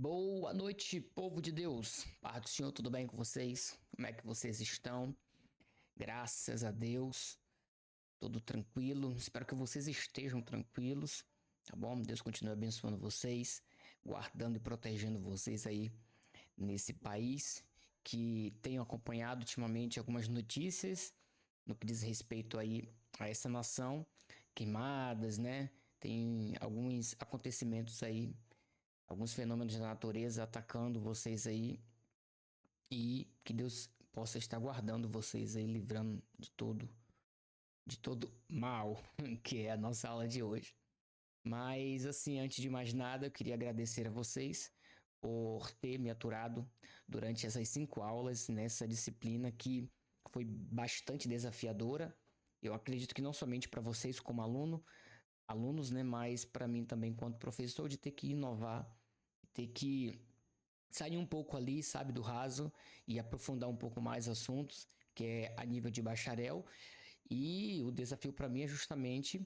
Boa noite, povo de Deus. Paz do Senhor, tudo bem com vocês? Como é que vocês estão? Graças a Deus, tudo tranquilo. Espero que vocês estejam tranquilos, tá bom? Deus continue abençoando vocês, guardando e protegendo vocês aí nesse país que tenho acompanhado ultimamente algumas notícias no que diz respeito aí a essa nação, queimadas, né? Tem alguns acontecimentos aí, alguns fenômenos da natureza atacando vocês aí, e que Deus possa estar guardando vocês aí, livrando de todo mal, que é a nossa aula de hoje. Mas assim, antes de mais nada, eu queria agradecer a vocês por ter me aturado durante essas 5 aulas nessa disciplina que foi bastante desafiadora. Eu acredito que não somente para vocês como alunos, né, mas para mim também enquanto professor, de ter que inovar, ter que sair um pouco ali, sabe, do raso e aprofundar um pouco mais assuntos, que é a nível de bacharel. E o desafio para mim é justamente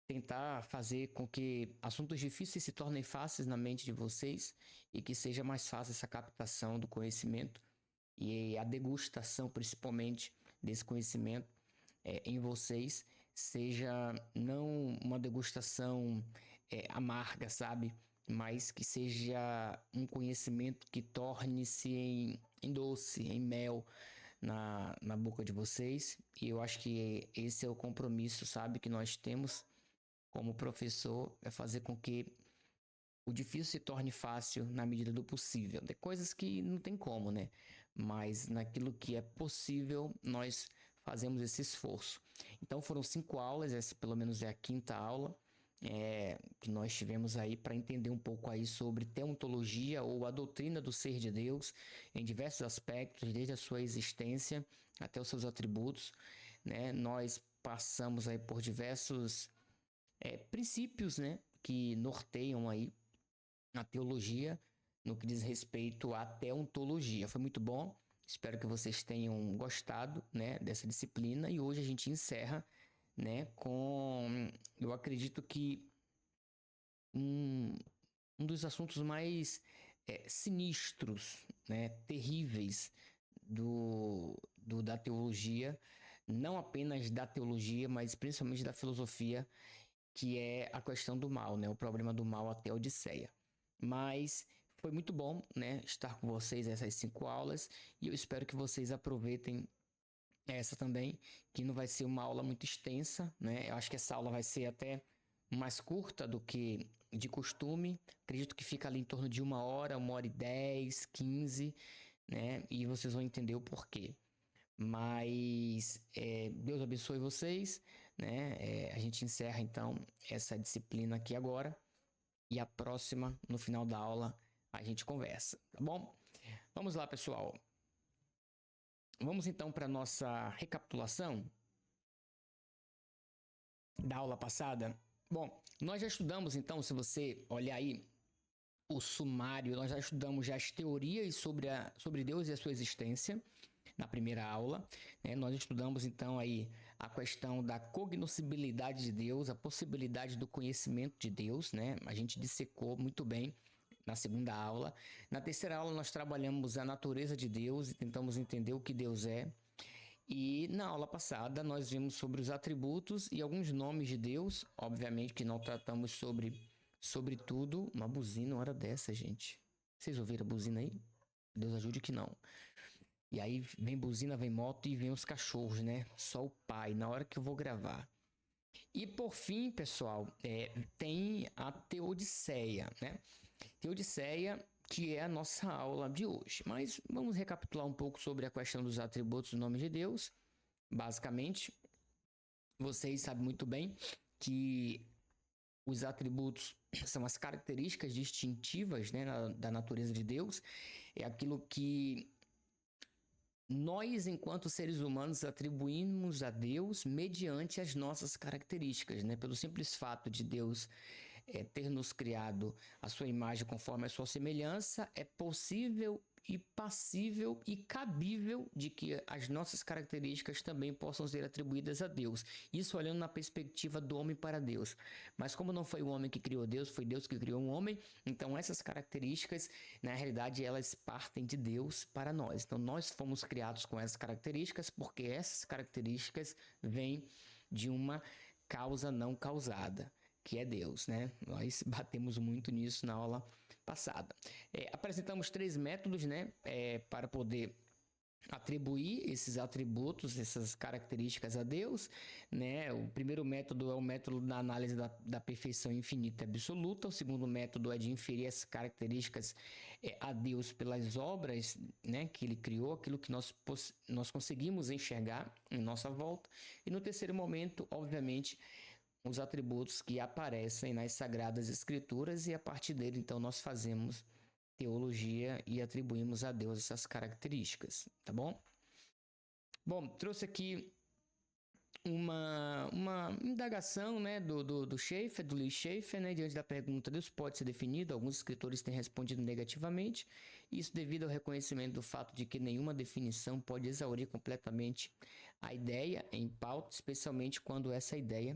tentar fazer com que assuntos difíceis se tornem fáceis na mente de vocês e que seja mais fácil essa captação do conhecimento e a degustação, principalmente, desse conhecimento em vocês, seja não uma degustação amarga, sabe? Mas que seja um conhecimento que torne-se em doce, em mel na boca de vocês. E eu acho que esse é o compromisso, sabe? Que nós temos como professor, é fazer com que o difícil se torne fácil na medida do possível. Tem coisas que não tem como, né? Mas naquilo que é possível, nós fazemos esse esforço. Então foram 5 aulas, essa pelo menos é a 5ª aula que nós tivemos aí para entender um pouco aí sobre teontologia ou a doutrina do ser de Deus em diversos aspectos, desde a sua existência até os seus atributos, né? Nós passamos aí por diversos princípios, né, que norteiam aí a teologia no que diz respeito à teontologia. Foi muito bom. Espero que vocês tenham gostado, né, dessa disciplina, e hoje a gente encerra, né, com, eu acredito que um, um dos assuntos mais sinistros, né, terríveis da teologia, não apenas da teologia, mas principalmente da filosofia, que é a questão do mal, né? O problema do mal até a Odisseia. Mas foi muito bom, né, estar com vocês essas 5 aulas, e eu espero que vocês aproveitem essa também, que não vai ser uma aula muito extensa, né? Eu acho que essa aula vai ser até mais curta do que de costume. Acredito que fica ali em torno de 1 hora, 1 hora e 10, 15, né? E vocês vão entender o porquê. Mas Deus abençoe vocês, né? A gente encerra então essa disciplina aqui agora, e a próxima, no final da aula, a gente conversa, tá bom? Vamos lá, pessoal. Vamos então para nossa recapitulação da aula passada. Bom, nós já estudamos então, se você olhar aí o sumário, nós já estudamos já as teorias sobre Deus e a sua existência na primeira aula, né? Nós estudamos então aí a questão da cognoscibilidade de Deus, a possibilidade do conhecimento de Deus, né? A gente dissecou muito bem na segunda aula. Na terceira aula nós trabalhamos a natureza de Deus e tentamos entender o que Deus é. E na aula passada nós vimos sobre os atributos e alguns nomes de Deus. Obviamente que não tratamos sobre tudo. Uma buzina, uma hora dessa, gente. Vocês ouviram a buzina aí? Deus ajude que não. E aí vem buzina, vem moto e vem os cachorros, né? Só o pai, na hora que eu vou gravar. E por fim, pessoal, tem a Teodiceia, né? Teodiceia, que é a nossa aula de hoje. Mas vamos recapitular um pouco sobre a questão dos atributos do nome de Deus. Basicamente, vocês sabem muito bem que os atributos são as características distintivas, né, da natureza de Deus. É aquilo que nós, enquanto seres humanos, atribuímos a Deus mediante as nossas características, né? Pelo simples fato de Deus ter nos criado a sua imagem conforme a sua semelhança, é possível e passível e cabível de que as nossas características também possam ser atribuídas a Deus. Isso olhando na perspectiva do homem para Deus. Mas como não foi o homem que criou Deus, foi Deus que criou um homem, então essas características, na realidade, elas partem de Deus para nós. Então nós fomos criados com essas características porque essas características vêm de uma causa não causada, que é Deus, né? Nós batemos muito nisso na aula passada. Apresentamos 3 métodos, né, para poder atribuir esses atributos, essas características a Deus, né? O primeiro método é o método da análise da perfeição infinita e absoluta. O segundo método é de inferir essas características a Deus pelas obras, né, que ele criou, aquilo que nós conseguimos enxergar em nossa volta. E no terceiro momento, obviamente, os atributos que aparecem nas Sagradas Escrituras, e a partir dele, então, nós fazemos teologia e atribuímos a Deus essas características, tá bom? Bom, trouxe aqui uma indagação, né, do Schaeffer, do Lee Schaeffer, né, diante da pergunta: Deus pode ser definido? Alguns escritores têm respondido negativamente, isso devido ao reconhecimento do fato de que nenhuma definição pode exaurir completamente a ideia em pauta, especialmente quando essa ideia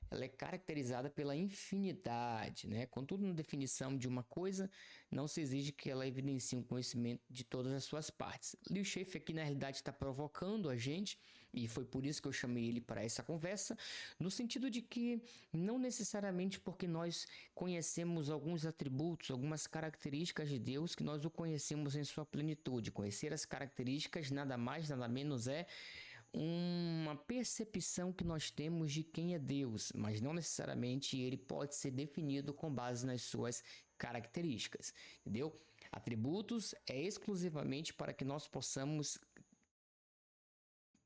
ela é caracterizada pela infinidade, né? Contudo, na definição de uma coisa, não se exige que ela evidencie um conhecimento de todas as suas partes. Lee Schaeffer aqui, na realidade, está provocando a gente, e foi por isso que eu chamei ele para essa conversa, no sentido de que não necessariamente porque nós conhecemos alguns atributos, algumas características de Deus, que nós o conhecemos em sua plenitude. Conhecer as características nada mais, nada menos é uma percepção que nós temos de quem é Deus, mas não necessariamente ele pode ser definido com base nas suas características, entendeu? Atributos é exclusivamente para que nós possamos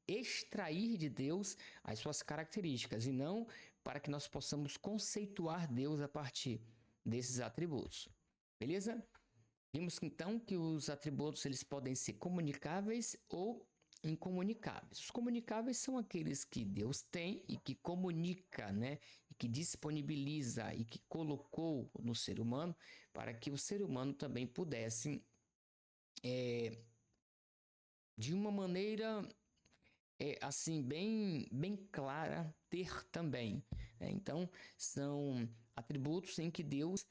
extrair de Deus as suas características e não para que nós possamos conceituar Deus a partir desses atributos. Beleza? Vimos então que os atributos eles podem ser comunicáveis ou incomunicáveis. Os comunicáveis são aqueles que Deus tem e que comunica, né? E que disponibiliza e que colocou no ser humano para que o ser humano também pudesse, de uma maneira assim bem clara, ter também. Então, são atributos em que Deus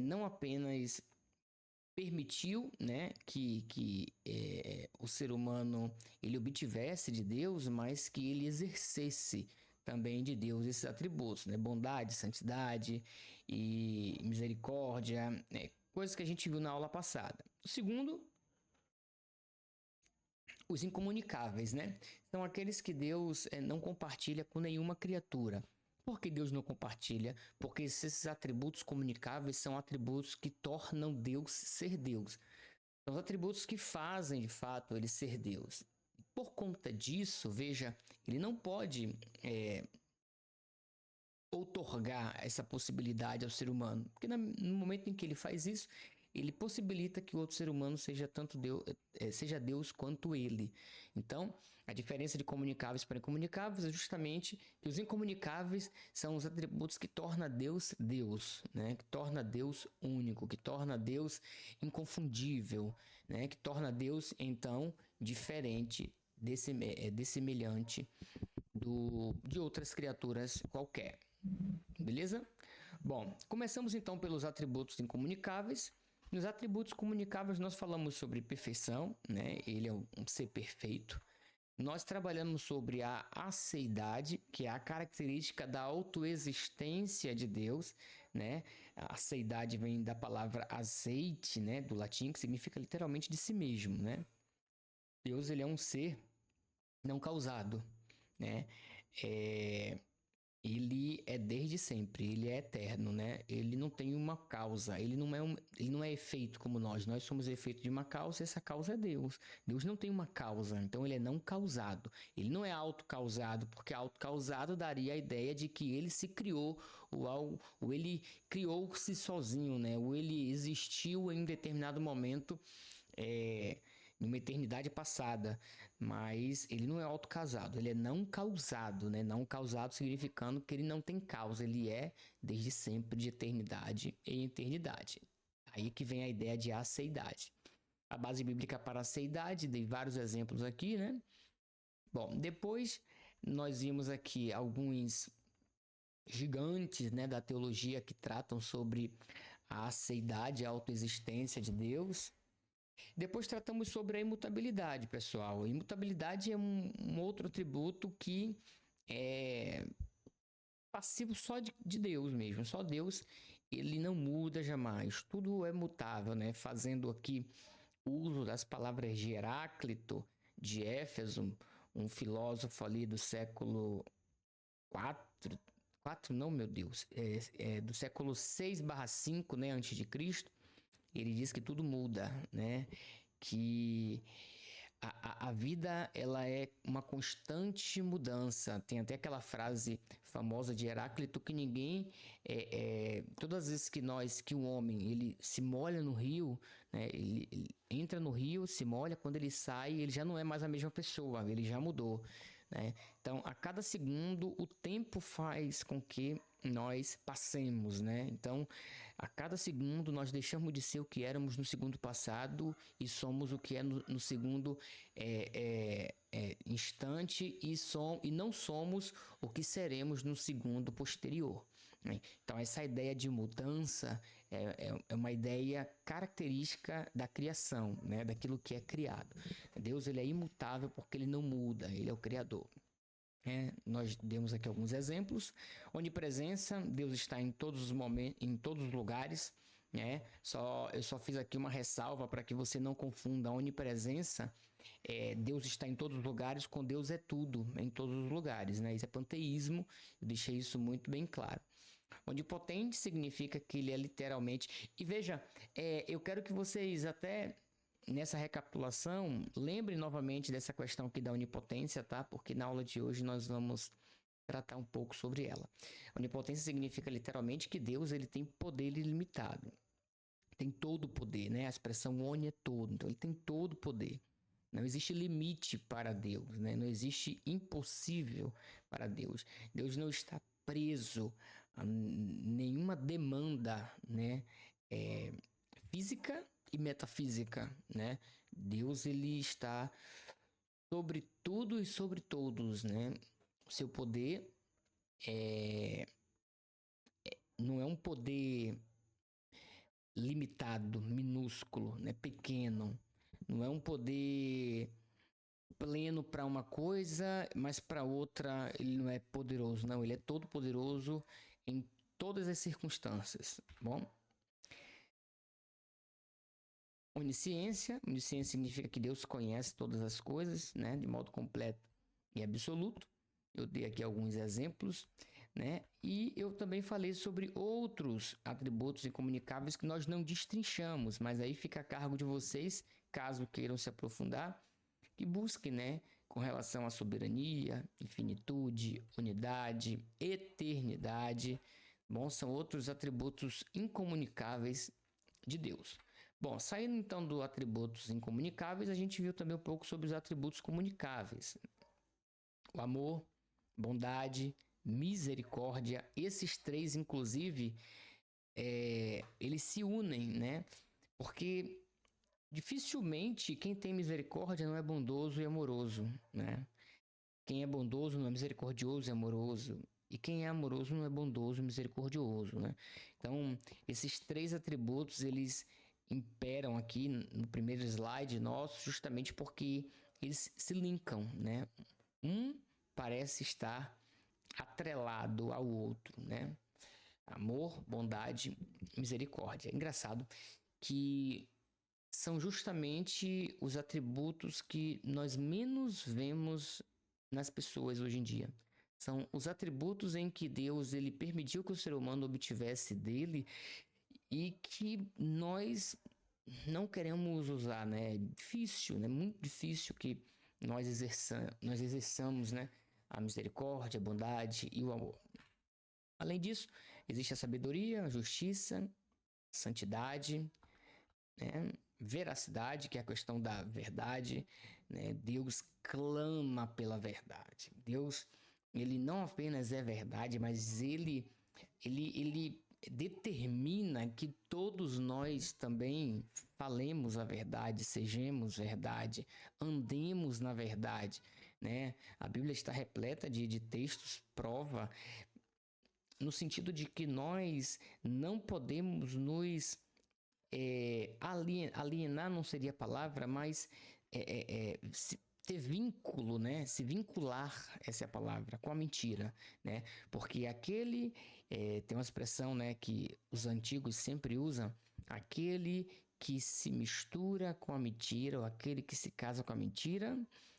não apenas permitiu, né, que o ser humano ele obtivesse de Deus, mas que ele exercesse também de Deus esses atributos, né, bondade, santidade e misericórdia, coisas que a gente viu na aula passada. O segundo, os incomunicáveis, né, são aqueles que Deus não compartilha com nenhuma criatura. Por que Deus não compartilha? Porque esses atributos comunicáveis são atributos que tornam Deus ser Deus. São os atributos que fazem, de fato, ele ser Deus. Por conta disso, veja, ele não pode outorgar essa possibilidade ao ser humano. Porque no momento em que ele faz isso, ele possibilita que o outro ser humano seja tanto Deus, seja Deus quanto ele. Então, a diferença de comunicáveis para incomunicáveis é justamente que os incomunicáveis são os atributos que torna Deus Deus, né? Que torna Deus único, que torna Deus inconfundível, né? Que torna Deus, então, diferente, dessemelhante de outras criaturas qualquer. Beleza? Bom, começamos então pelos atributos incomunicáveis. Nos atributos comunicáveis nós falamos sobre perfeição, né? Ele é um ser perfeito. Nós trabalhamos sobre a aceidade, que é a característica da autoexistência de Deus, né? A aceidade vem da palavra azeite, né? Do latim, que significa literalmente de si mesmo, né? Deus, ele é um ser não causado, né? Ele é desde sempre, ele é eterno, né? Ele não tem uma causa, ele não é efeito como nós somos efeito de uma causa, e essa causa é Deus. Deus não tem uma causa, então ele é não causado. Ele não é autocausado, porque autocausado daria a ideia de que ele se criou, ou ele criou-se sozinho, né? Ou ele existiu em um determinado momento, numa eternidade passada, mas ele não é autocausado, ele é não causado, né? Não causado significando que ele não tem causa, ele é desde sempre, de eternidade em eternidade. Aí que vem a ideia de aceidade. a base bíblica para a seidade, dei vários exemplos aqui, né? Bom, depois nós vimos aqui alguns gigantes, né, da teologia que tratam sobre a aceidade, a autoexistência de Deus. Depois tratamos sobre a imutabilidade, pessoal. A imutabilidade é um outro atributo que é passivo só de Deus mesmo. Só Deus, ele não muda jamais. Tudo é mutável, né? Fazendo aqui uso das palavras de Heráclito, de Éfeso, um filósofo ali do século 4, 4 não, meu Deus, do século 6/5, né, antes de Cristo. Ele diz que tudo muda, né? Que a vida ela é uma constante mudança. Tem até aquela frase famosa de Heráclito que ninguém, todas as vezes que o homem ele se molha no rio, né? Ele entra no rio, se molha, quando ele sai, ele já não é mais a mesma pessoa, ele já mudou, né? Então, a cada segundo, o tempo faz com que nós passemos, né? Então, a cada segundo nós deixamos de ser o que éramos no segundo passado e somos o que é no segundo instante e não somos o que seremos no segundo posterior, né? Então essa ideia de mudança é uma ideia característica da criação, né? Daquilo que é criado. Deus ele é imutável porque ele não muda, ele é o Criador. Nós demos aqui alguns exemplos. Onipresença, Deus está em todos os momentos, em todos os lugares, né? Eu só fiz aqui uma ressalva para que você não confunda a onipresença. Deus está em todos os lugares, com Deus é tudo, em todos os lugares, né? Isso é panteísmo, eu deixei isso muito bem claro. Onipotente significa que ele é literalmente... E veja, eu quero que vocês até... Nessa recapitulação, lembre novamente dessa questão aqui da onipotência, tá? Porque na aula de hoje nós vamos tratar um pouco sobre ela. Onipotência significa literalmente que Deus ele tem poder ilimitado. Tem todo o poder, né? A expressão oni é todo. Então ele tem todo o poder. Não existe limite para Deus, né? Não existe impossível para Deus. Deus não está preso a nenhuma demanda, né? Física e metafísica, né? Deus ele está sobre tudo e sobre todos, né? O seu poder não é um poder limitado, minúsculo, né? Pequeno. Não é um poder pleno para uma coisa, mas para outra ele não é poderoso, não. Ele é todo poderoso em todas as circunstâncias, bom? Onisciência significa que Deus conhece todas as coisas, né, de modo completo e absoluto. Eu dei aqui alguns exemplos, né? E eu também falei sobre outros atributos incomunicáveis que nós não destrinchamos, mas aí fica a cargo de vocês, caso queiram se aprofundar, que busquem, né, com relação à soberania, infinitude, unidade, eternidade. Bom, são outros atributos incomunicáveis de Deus. Bom, saindo então dos atributos incomunicáveis, a gente viu também um pouco sobre os atributos comunicáveis. O amor, bondade, misericórdia, esses três, inclusive, eles se unem, né? Porque dificilmente quem tem misericórdia não é bondoso e amoroso, né? Quem é bondoso não é misericordioso e amoroso. E quem é amoroso não é bondoso e misericordioso, né? Então, esses três atributos, eles imperam aqui no primeiro slide nosso, justamente porque eles se linkam, né? Um parece estar atrelado ao outro, né? Amor, bondade, misericórdia. É engraçado que são justamente os atributos que nós menos vemos nas pessoas hoje em dia. São os atributos em que Deus ele permitiu que o ser humano obtivesse dele e que nós não queremos usar, né? É difícil, né? Muito difícil que nós exerçamos, né? A misericórdia, a bondade e o amor. Além disso, existe a sabedoria, a justiça, santidade, né? Veracidade, que é a questão da verdade, né? Deus clama pela verdade. Deus, ele não apenas é verdade, mas ele determina que todos nós também falemos a verdade, sejamos verdade, andemos na verdade, né? A Bíblia está repleta de textos, prova, no sentido de que nós não podemos nos alienar não seria a palavra, mas ter vínculo, né? Se vincular, essa é a palavra, com a mentira, né? Porque tem uma expressão, né, que os antigos sempre usam, aquele que se mistura com a mentira, ou aquele que se casa com a mentira,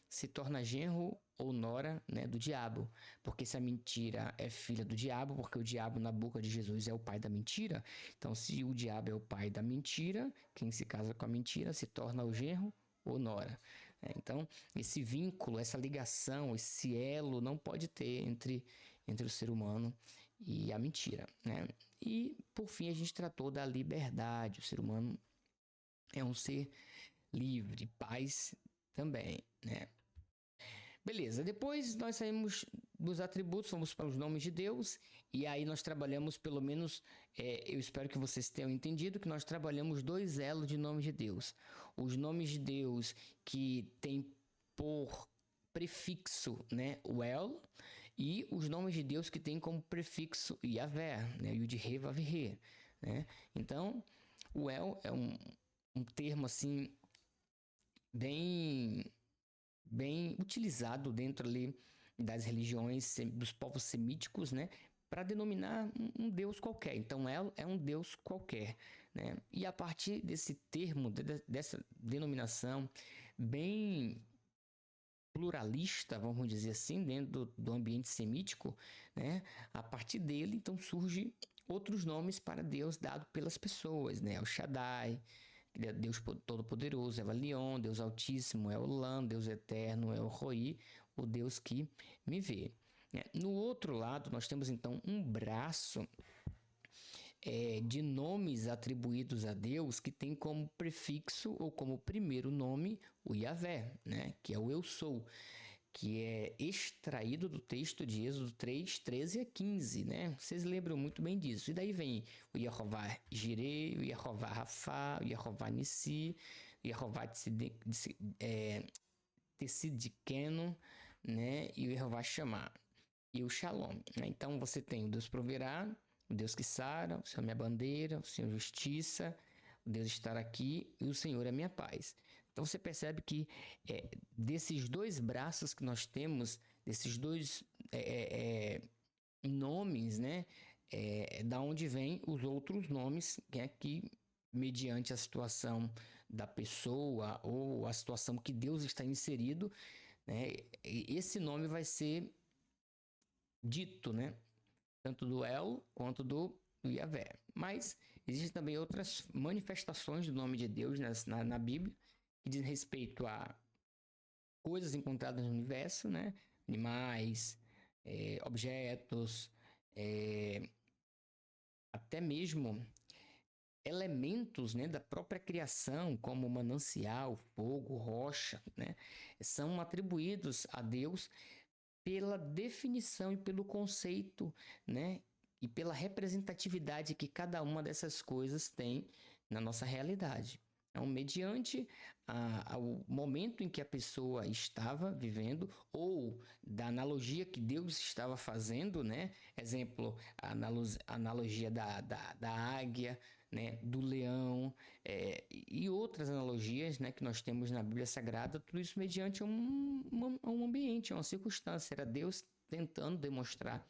se torna genro ou nora, né, do diabo. Porque se a mentira é filha do diabo, porque o diabo na boca de Jesus é o pai da mentira, então se o diabo é o pai da mentira, quem se casa com a mentira se torna o genro ou nora. Então, esse vínculo, essa ligação, esse elo não pode ter entre o ser humano e a mentira, né? E, por fim, a gente tratou da liberdade. O ser humano é um ser livre, paz também, né? Beleza, depois nós saímos dos atributos, fomos para os nomes de Deus, e aí nós trabalhamos pelo menos, eu espero que vocês tenham entendido que nós trabalhamos 2 elos de nomes de Deus. Os nomes de Deus que tem por prefixo, né, o El, e os nomes de Deus que tem como prefixo Yahvé, né, Yud-He, Vav-He, né? Então, o El é um termo assim bem utilizado dentro ali das religiões dos povos semíticos, né, para denominar um deus qualquer. Então, El é um deus qualquer, né? E a partir desse termo, dessa denominação bem pluralista, vamos dizer assim, dentro do ambiente semítico, né? A partir dele, então, surge outros nomes para Deus dado pelas pessoas, né? O Shaddai, Deus Todo-Poderoso, é o Elion, Deus Altíssimo, é o Lan, Deus Eterno, é o Roi, o Deus que me vê. No outro lado, nós temos então um braço de nomes atribuídos a Deus que tem como prefixo ou como primeiro nome o Yahvé, né? Que é o Eu Sou, que é extraído do texto de Êxodo 3, 13 a 15, né? Vocês lembram muito bem disso. E daí vem o Yehová Jireh, o Yehová Rafá, o Yehová Nissi, o Yehová Tessidikeno, né? E o Yehová Shammah. E o Shalom, né? Então você tem o Deus proverá, o Deus que sara, o Senhor é minha bandeira, o Senhor justiça, o Deus estar aqui e o Senhor é minha paz. Então você percebe que desses 2 braços que nós temos, desses 2 nomes, né, da onde vem os outros nomes, que mediante a situação da pessoa ou a situação que Deus está inserido, né, esse nome vai ser dito, né, tanto do El quanto do Yahvé. Mas existem também outras manifestações do nome de Deus na Bíblia, que diz respeito a coisas encontradas no universo, né? Animais, objetos, até mesmo elementos, né, da própria criação, como manancial, fogo, rocha, né? São atribuídos a Deus pela definição e pelo conceito, né, e pela representatividade que cada uma dessas coisas tem na nossa realidade. Então, mediante ao momento em que a pessoa estava vivendo, ou da analogia que Deus estava fazendo, né? Exemplo, a analogia da águia, né? Do leão, e outras analogias, né? Que nós temos na Bíblia Sagrada, tudo isso mediante um ambiente, uma circunstância. Era Deus tentando demonstrar,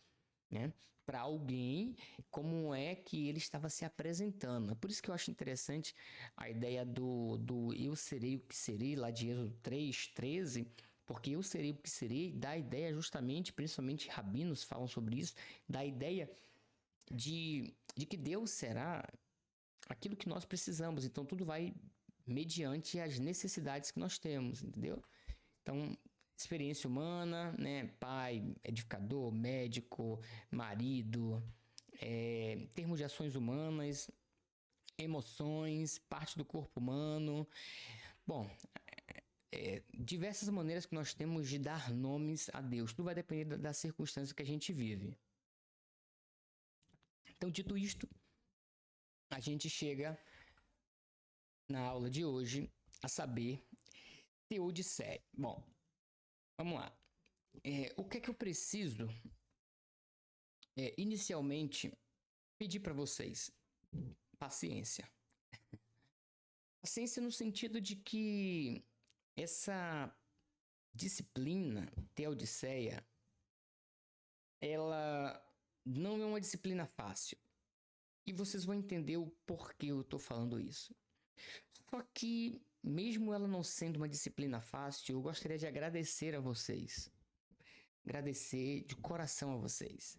né, para alguém como é que ele estava se apresentando. É por isso que eu acho interessante a ideia do eu serei o que serei, lá de Êxodo 3, 13, porque eu serei o que serei dá a ideia justamente, principalmente rabinos falam sobre isso, dá a ideia de que Deus será aquilo que nós precisamos. Então tudo vai mediante as necessidades que nós temos, entendeu? Então, experiência humana, né? Pai, edificador, médico, marido, termos de ações humanas, emoções, parte do corpo humano. Bom, diversas maneiras que nós temos de dar nomes a Deus. Tudo vai depender da circunstância que a gente vive. Então, dito isto, a gente chega na aula de hoje a saber Teodiceia. Bom, vamos lá. O que é que eu preciso inicialmente pedir para vocês? Paciência. Paciência no sentido de que essa disciplina Teodiceia, ela não é uma disciplina fácil. E vocês vão entender o porquê eu estou falando isso. Só que, mesmo ela não sendo uma disciplina fácil, eu gostaria de agradecer a vocês. Agradecer de coração a vocês.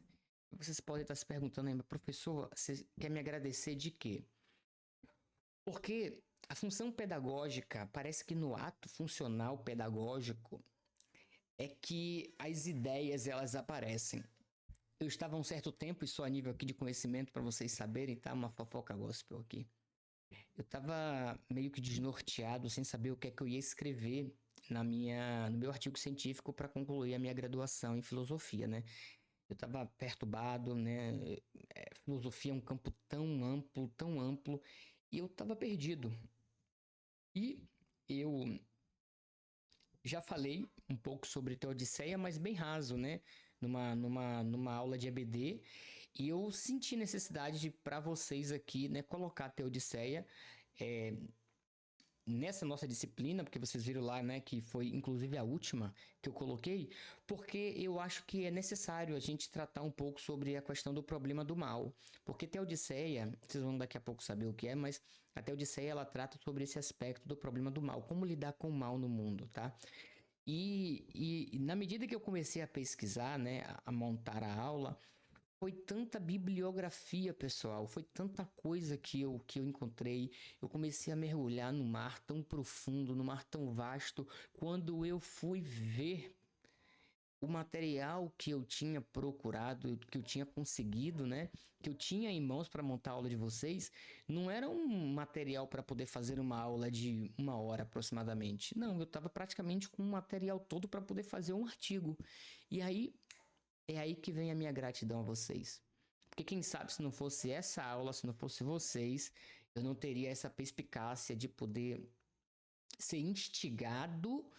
Vocês podem estar se perguntando aí, professor, você quer me agradecer de quê? Porque a função pedagógica, parece que no ato funcional pedagógico, é que as ideias elas aparecem. Eu estava há um certo tempo, e só a nível aqui de conhecimento para vocês saberem, tá? Uma fofoca gospel aqui. Eu estava meio que desnorteado, sem saber o que é que eu ia escrever no meu artigo científico para concluir a minha graduação em filosofia, né? Eu estava perturbado, né? Filosofia é um campo tão amplo, e eu estava perdido. E eu já falei um pouco sobre Teodiceia, mas bem raso, né? Numa aula de EBD, e eu senti necessidade de, para vocês aqui, né, colocar a Teodiceia nessa nossa disciplina, porque vocês viram lá, né, que foi inclusive a última que eu coloquei, porque eu acho que é necessário a gente tratar um pouco sobre a questão do problema do mal, porque Teodiceia, vocês vão daqui a pouco saber o que é, mas a Teodiceia ela trata sobre esse aspecto do problema do mal, como lidar com o mal no mundo, tá? E na medida que eu comecei a pesquisar, né, a montar a aula, foi tanta bibliografia, pessoal, foi tanta coisa que eu encontrei. Eu comecei a mergulhar no mar tão profundo, no mar tão vasto, quando eu fui ver o material que eu tinha procurado, que eu tinha conseguido, né? Que eu tinha em mãos para montar a aula de vocês, não era um material para poder fazer uma aula de 1 hora aproximadamente. Não, eu estava praticamente com o material todo para poder fazer um artigo. E aí, é aí que vem a minha gratidão a vocês. Porque quem sabe se não fosse essa aula, se não fosse vocês, eu não teria essa perspicácia de poder ser instigado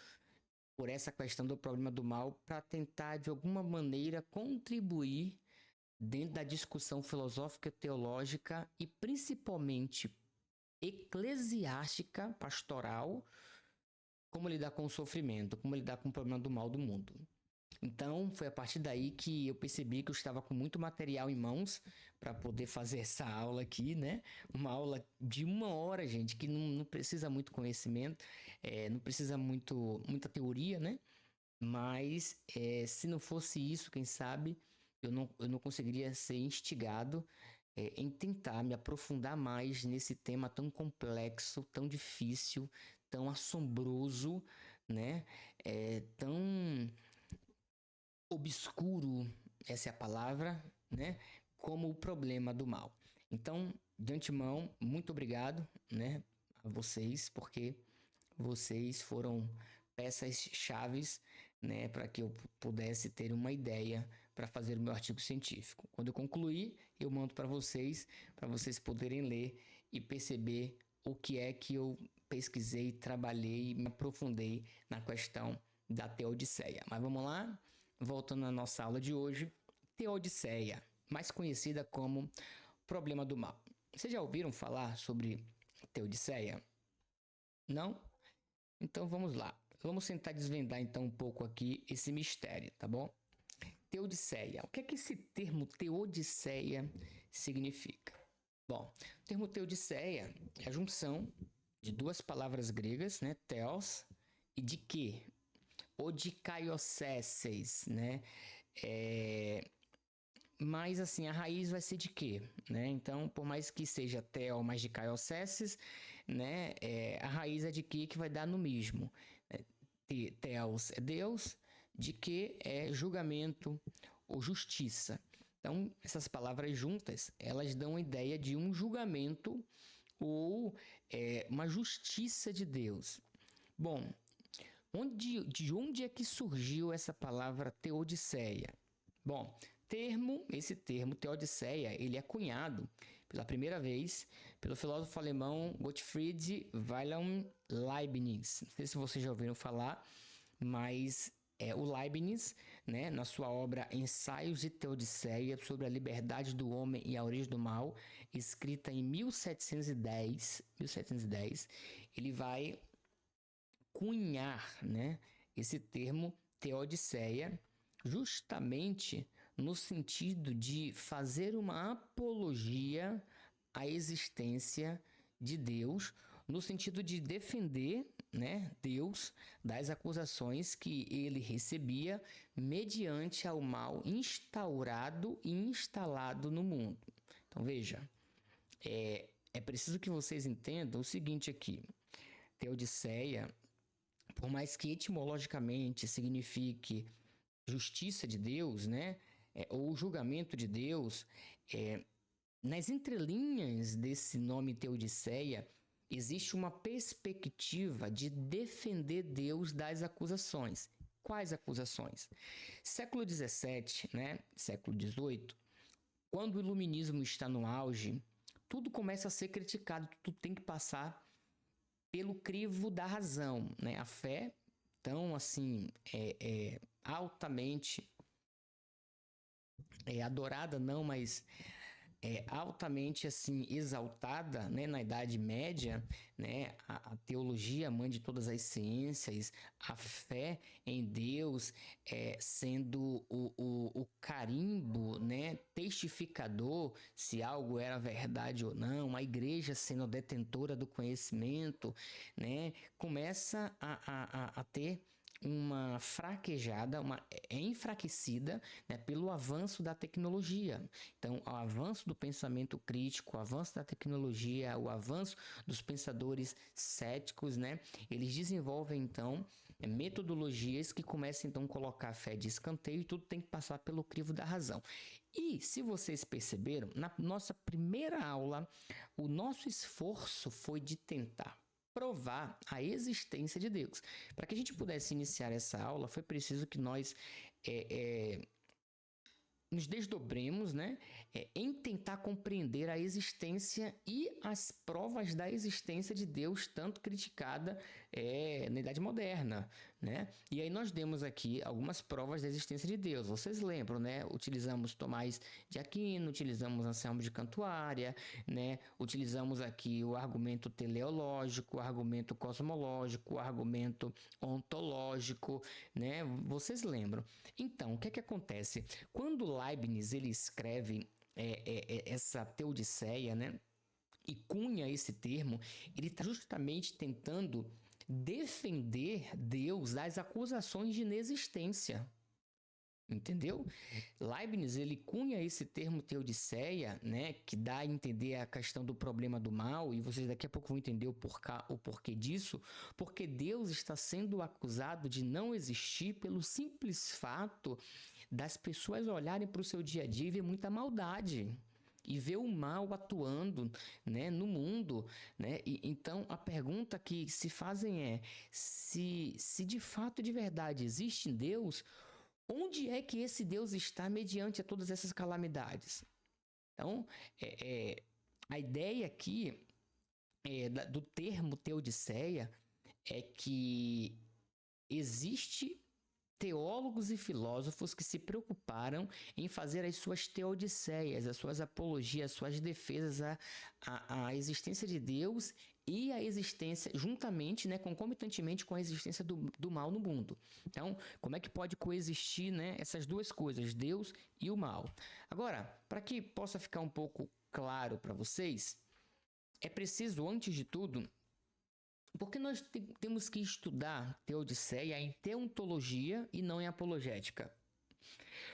por essa questão do problema do mal para tentar de alguma maneira contribuir dentro da discussão filosófica, teológica e principalmente eclesiástica, pastoral, como lidar com o sofrimento, como lidar com o problema do mal do mundo. Então, foi a partir daí que eu percebi que eu estava com muito material em mãos para poder fazer essa aula aqui, né? Uma aula de 1 hora, gente, que não precisa muito conhecimento, não precisa muita teoria, né? Mas se não fosse isso, quem sabe, eu não conseguiria ser instigado em tentar me aprofundar mais nesse tema tão complexo, tão difícil, tão assombroso, né? Tão obscuro, essa é a palavra, né? Como o problema do mal. Então, de antemão, muito obrigado, né, a vocês, porque vocês foram peças chaves, né, para que eu pudesse ter uma ideia para fazer o meu artigo científico. Quando eu concluir, eu mando para vocês poderem ler e perceber o que é que eu pesquisei, trabalhei e me aprofundei na questão da Teodiceia. Mas vamos lá? Voltando à nossa aula de hoje, Teodiceia, mais conhecida como problema do mal. Vocês já ouviram falar sobre Teodiceia? Não? Então vamos lá. Vamos tentar desvendar então um pouco aqui esse mistério, tá bom? Teodiceia. O que é que esse termo Teodiceia significa? Bom, o termo Teodiceia é a junção de duas palavras gregas, né? Theos e de quê? Ou de kaiosseses, né? Mas assim, a raiz vai ser de quê? Né? Então, por mais que seja theo, mas de kaiosseses, né? A raiz é de que vai dar no mesmo. Theos é Deus, de que é julgamento ou justiça. Então, essas palavras juntas, elas dão a ideia de um julgamento ou uma justiça de Deus. Bom, de onde é que surgiu essa palavra teodiceia? Bom, esse termo teodiceia, ele é cunhado pela primeira vez, pelo filósofo alemão Gottfried Wilhelm Leibniz. Não sei se vocês já ouviram falar, mas o Leibniz, né, na sua obra Ensaios de Teodiceia sobre a liberdade do homem e a origem do mal, escrita em 1710, ele vai cunhar, né, esse termo Teodiceia, justamente no sentido de fazer uma apologia à existência de Deus, no sentido de defender, né, Deus das acusações que ele recebia mediante ao mal instaurado e instalado no mundo. Então veja, é preciso que vocês entendam o seguinte aqui: Teodiceia, por mais que etimologicamente signifique justiça de Deus, né, ou julgamento de Deus, nas entrelinhas desse nome Teodiceia, existe uma perspectiva de defender Deus das acusações. Quais acusações? Século XVII, né, século XVIII, quando o iluminismo está no auge, tudo começa a ser criticado, tudo tem que passar pelo crivo da razão, né? A fé, tão assim, altamente adorada, não, mas altamente assim exaltada, né, na Idade Média, né, a teologia, mãe de todas as ciências, a fé em Deus sendo o carimbo, né, testificador se algo era verdade ou não, a igreja sendo a detentora do conhecimento, né, começa a ter uma fraquejada, enfraquecida, né, pelo avanço da tecnologia. Então, o avanço do pensamento crítico, o avanço da tecnologia, o avanço dos pensadores céticos, né, eles desenvolvem, então, metodologias que começam, então, a colocar a fé de escanteio e tudo tem que passar pelo crivo da razão. E, se vocês perceberam, na nossa primeira aula, o nosso esforço foi de tentar provar a existência de Deus. Para que a gente pudesse iniciar essa aula, foi preciso que nós nos desdobremos, né, em tentar compreender a existência e as provas da existência de Deus, tanto criticada na Idade Moderna, né? E aí nós demos aqui algumas provas da existência de Deus. Vocês lembram, né? Utilizamos Tomás de Aquino, utilizamos Anselmo de Cantuária, né? Utilizamos aqui o argumento teleológico, o argumento cosmológico, o argumento ontológico, né? Vocês lembram? Então, o que é que acontece? Quando Leibniz ele escreve essa Teodiceia, né, e cunha esse termo, ele está justamente tentando defender Deus das acusações de inexistência. Entendeu? Leibniz ele cunha esse termo Teodiceia, né, que dá a entender a questão do problema do mal, e vocês daqui a pouco vão entender o porquê disso, porque Deus está sendo acusado de não existir pelo simples fato das pessoas olharem para o seu dia a dia e ver muita maldade e ver o mal atuando, né, no mundo, né? Então a pergunta que se fazem é se de fato de verdade existe Deus, onde é que esse Deus está mediante a todas essas calamidades? Então, a ideia aqui do termo Teodiceia é que existe teólogos e filósofos que se preocuparam em fazer as suas teodiceias, as suas apologias, as suas defesas à existência de Deus e a existência, juntamente, né, concomitantemente com a existência do mal no mundo. Então, como é que pode coexistir, né, essas duas coisas, Deus e o mal? Agora, para que possa ficar um pouco claro para vocês, é preciso, antes de tudo, porque nós temos que estudar Teodiceia em teontologia e não em apologética.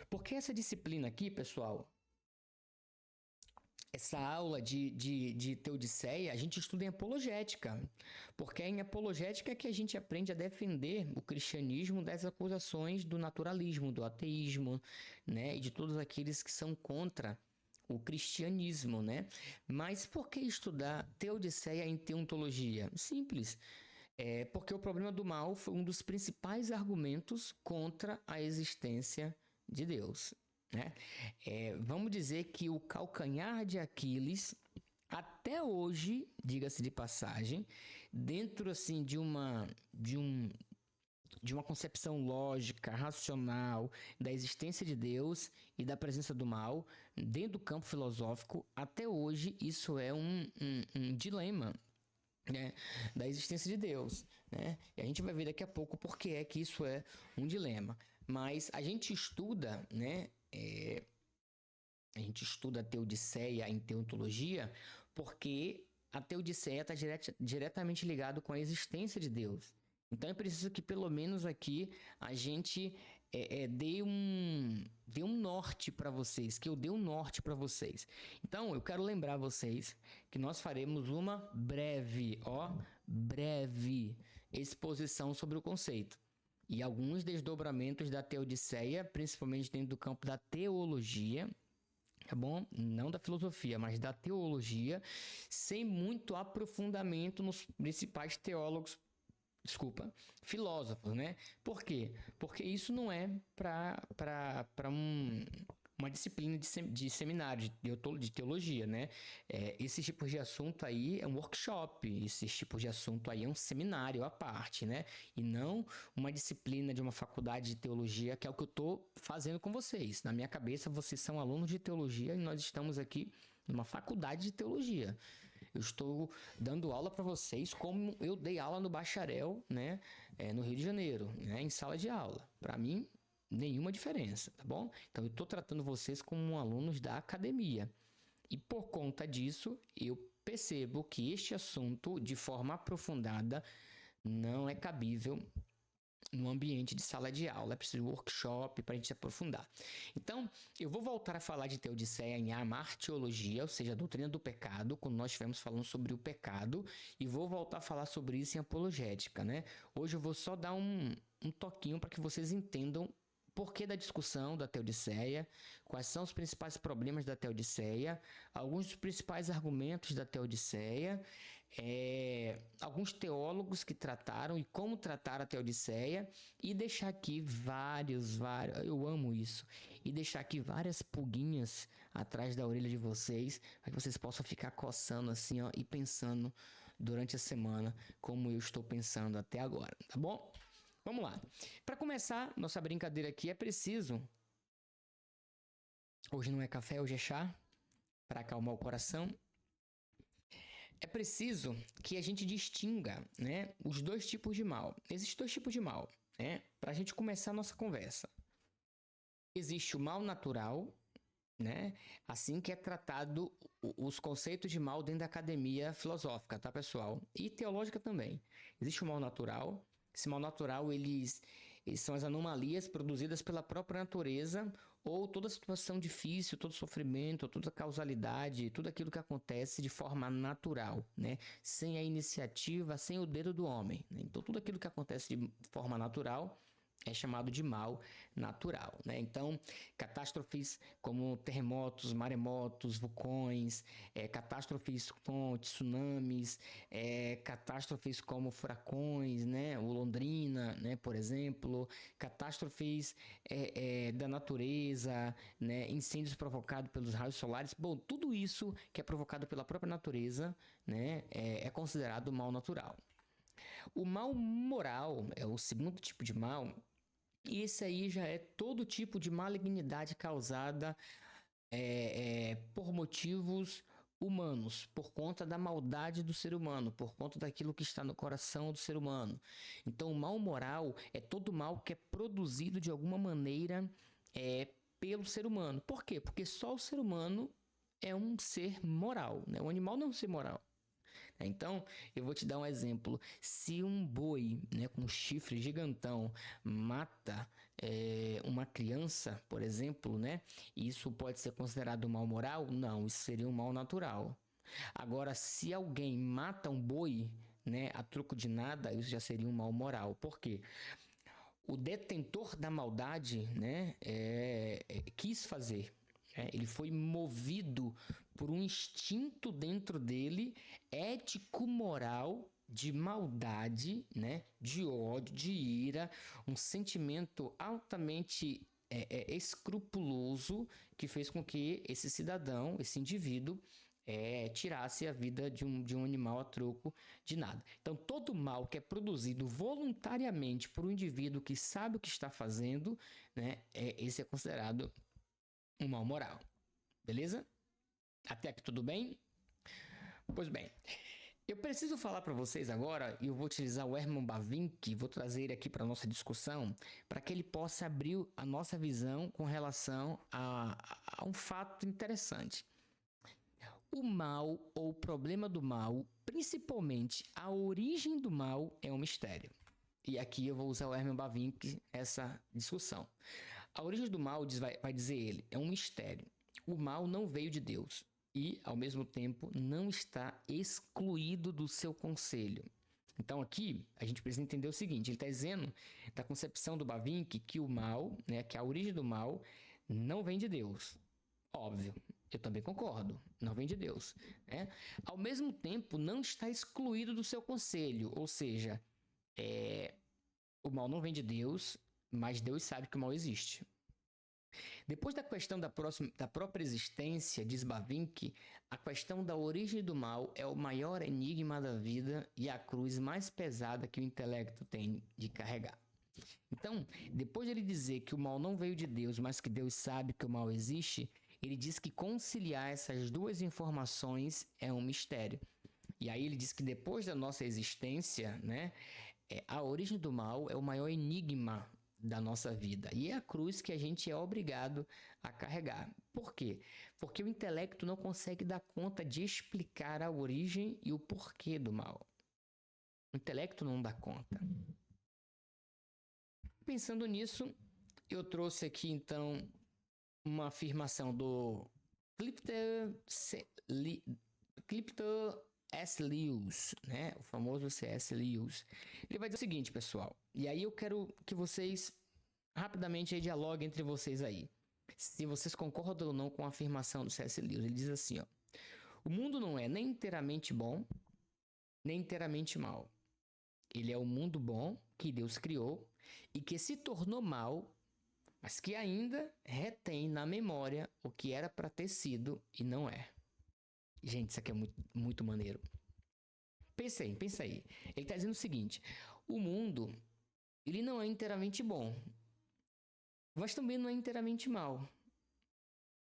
Porque essa disciplina aqui, pessoal, essa aula de Teodiceia, a gente estuda em apologética. Porque é em apologética que a gente aprende a defender o cristianismo das acusações do naturalismo, do ateísmo, né? E de todos aqueles que são contra o cristianismo, né? Mas por que estudar Teodiceia em teontologia? Simples. Porque o problema do mal foi um dos principais argumentos contra a existência de Deus, né? Vamos dizer que o calcanhar de Aquiles até hoje, diga-se de passagem, dentro assim de uma concepção lógica, racional da existência de Deus e da presença do mal, dentro do campo filosófico, até hoje isso é um dilema, né, da existência de Deus, né? E a gente vai ver daqui a pouco por que é que isso é um dilema. Mas a gente estuda, né? A gente estuda a teodiceia em teontologia porque a teodiceia está diretamente ligado com a existência de Deus. Então é preciso que pelo menos aqui a gente dê um norte para vocês, que eu dê um norte para vocês. Então eu quero lembrar vocês que nós faremos uma breve exposição sobre o conceito e alguns desdobramentos da teodiceia, principalmente dentro do campo da teologia, tá bom? Não da filosofia, mas da teologia, sem muito aprofundamento nos principais teólogos, filósofos, né? Por quê? Porque isso não é para uma disciplina de seminário, de teologia, né? Esse tipo de assunto aí é um workshop, esse tipo de assunto aí é um seminário à parte, né? E não uma disciplina de uma faculdade de teologia, que é o que eu estou fazendo com vocês. Na minha cabeça, vocês são alunos de teologia e nós estamos aqui numa faculdade de teologia. Eu estou dando aula para vocês como eu dei aula no bacharel, né, no Rio de Janeiro, né, em sala de aula. Para mim, nenhuma diferença, tá bom? Então, eu estou tratando vocês como alunos da academia. E por conta disso, eu percebo que este assunto, de forma aprofundada, não é cabível no ambiente de sala de aula, é preciso um workshop para a gente se aprofundar. Então, eu vou voltar a falar de teodiceia em amartiologia, ou seja, a doutrina do pecado, quando nós estivermos falando sobre o pecado, e vou voltar a falar sobre isso em apologética, né? Hoje eu vou só dar um toquinho para que vocês entendam porquê da discussão da teodiceia, quais são os principais problemas da teodiceia, alguns dos principais argumentos da teodiceia, alguns teólogos que trataram e como tratar a teodiceia, e deixar aqui eu amo isso, e deixar aqui várias pulguinhas atrás da orelha de vocês, para que vocês possam ficar coçando assim, ó, e pensando durante a semana como eu estou pensando até agora, tá bom? Vamos lá. Para começar nossa brincadeira aqui, é preciso. Hoje não é café, hoje é chá. Para acalmar o coração. É preciso que a gente distinga, né, os dois tipos de mal. Existem dois tipos de mal, né? Para a gente começar a nossa conversa. Existe o mal natural, né? Assim que é tratado os conceitos de mal dentro da academia filosófica, tá, pessoal? E teológica também. Existe o mal natural. Esse mal natural, eles são as anomalias produzidas pela própria natureza ou toda situação difícil, todo sofrimento, toda causalidade, tudo aquilo que acontece de forma natural, né? Sem a iniciativa, sem o dedo do homem, né? Então, tudo aquilo que acontece de forma natural é chamado de mal natural, né? Então, catástrofes como terremotos, maremotos, vulcões, catástrofes como tsunamis, catástrofes como furacões, né? O Londrina, né? Por exemplo, catástrofes da natureza, né? Incêndios provocados pelos raios solares. Bom, tudo isso que é provocado pela própria natureza, né? É considerado mal natural. O mal moral é o segundo tipo de mal. E esse aí já é todo tipo de malignidade causada por motivos humanos, por conta da maldade do ser humano, por conta daquilo que está no coração do ser humano. Então, o mal moral é todo mal que é produzido de alguma maneira pelo ser humano. Por quê? Porque só o ser humano é um ser moral, né? O animal não é um ser moral. Então, eu vou te dar um exemplo. Se um boi, né, com um chifre gigantão mata uma criança, por exemplo, né, isso pode ser considerado um mal moral? Não, isso seria um mal natural. Agora, se alguém mata um boi, né, a troco de nada, isso já seria um mal moral. Por quê? O detentor da maldade, né, quis fazer. Ele foi movido por um instinto dentro dele, ético, moral, de maldade, né, de ódio, de ira, um sentimento altamente escrupuloso que fez com que esse cidadão, esse indivíduo, tirasse a vida de um animal a troco de nada. Então, todo mal que é produzido voluntariamente por um indivíduo que sabe o que está fazendo, né, esse é considerado um mal moral. Beleza? Até aqui tudo bem? Pois bem, eu preciso falar para vocês agora, e eu vou utilizar o Herman Bavinck, vou trazer ele aqui para a nossa discussão, para que ele possa abrir a nossa visão com relação a um fato interessante. O mal ou o problema do mal, principalmente a origem do mal, é um mistério. E aqui eu vou usar o Herman Bavinck nessa discussão. A origem do mal, vai dizer ele, é um mistério. O mal não veio de Deus e, ao mesmo tempo, não está excluído do seu conselho. Então aqui a gente precisa entender o seguinte, ele está dizendo da concepção do Bavinck que o mal, né, que a origem do mal não vem de Deus. Óbvio, eu também concordo, não vem de Deus, né? Ao mesmo tempo, não está excluído do seu conselho, ou seja, o mal não vem de Deus, mas Deus sabe que o mal existe. Depois da questão da própria existência, diz Bavinck, a questão da origem do mal é o maior enigma da vida e a cruz mais pesada que o intelecto tem de carregar. Então, depois de ele dizer que o mal não veio de Deus, mas que Deus sabe que o mal existe, ele diz que conciliar essas duas informações é um mistério. E aí ele diz que depois da nossa existência, né, a origem do mal é o maior enigma da nossa vida. E é a cruz que a gente é obrigado a carregar. Por quê? Porque o intelecto não consegue dar conta de explicar a origem e o porquê do mal. O intelecto não dá conta. Pensando nisso, eu trouxe aqui então uma afirmação do Clifton S. Lewis, né? O famoso C.S. Lewis. Ele vai dizer o seguinte, pessoal, e aí eu quero que vocês rapidamente aí dialoguem entre vocês aí, se vocês concordam ou não com a afirmação do C.S. Lewis. Ele diz assim, ó, o mundo não é nem inteiramente bom, nem inteiramente mal. Ele é o mundo bom que Deus criou e que se tornou mal, mas que ainda retém na memória o que era para ter sido e não é. Gente, isso aqui é muito, muito maneiro. Pensa aí. Ele está dizendo o seguinte, o mundo, ele não é inteiramente bom, mas também não é inteiramente mal.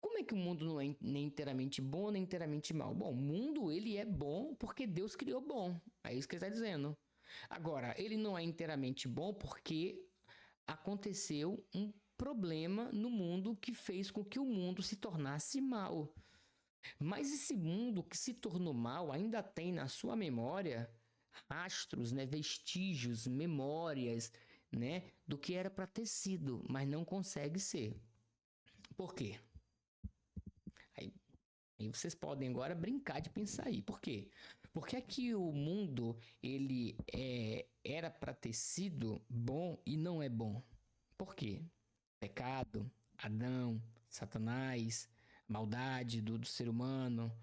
Como é que o mundo não é nem inteiramente bom, nem inteiramente mal? Bom, o mundo, ele é bom porque Deus criou bom. É isso que ele está dizendo. Agora, ele não é inteiramente bom porque aconteceu um problema no mundo que fez com que o mundo se tornasse mal. Mas esse mundo que se tornou mal ainda tem na sua memória rastros, né, vestígios, memórias, né, do que era para ter sido, mas não consegue ser. Por quê? Aí vocês podem agora brincar de pensar aí. Por quê? Porque aqui o mundo ele era para ter sido bom e não é bom. Por quê? Pecado, Adão, Satanás, maldade do ser humano.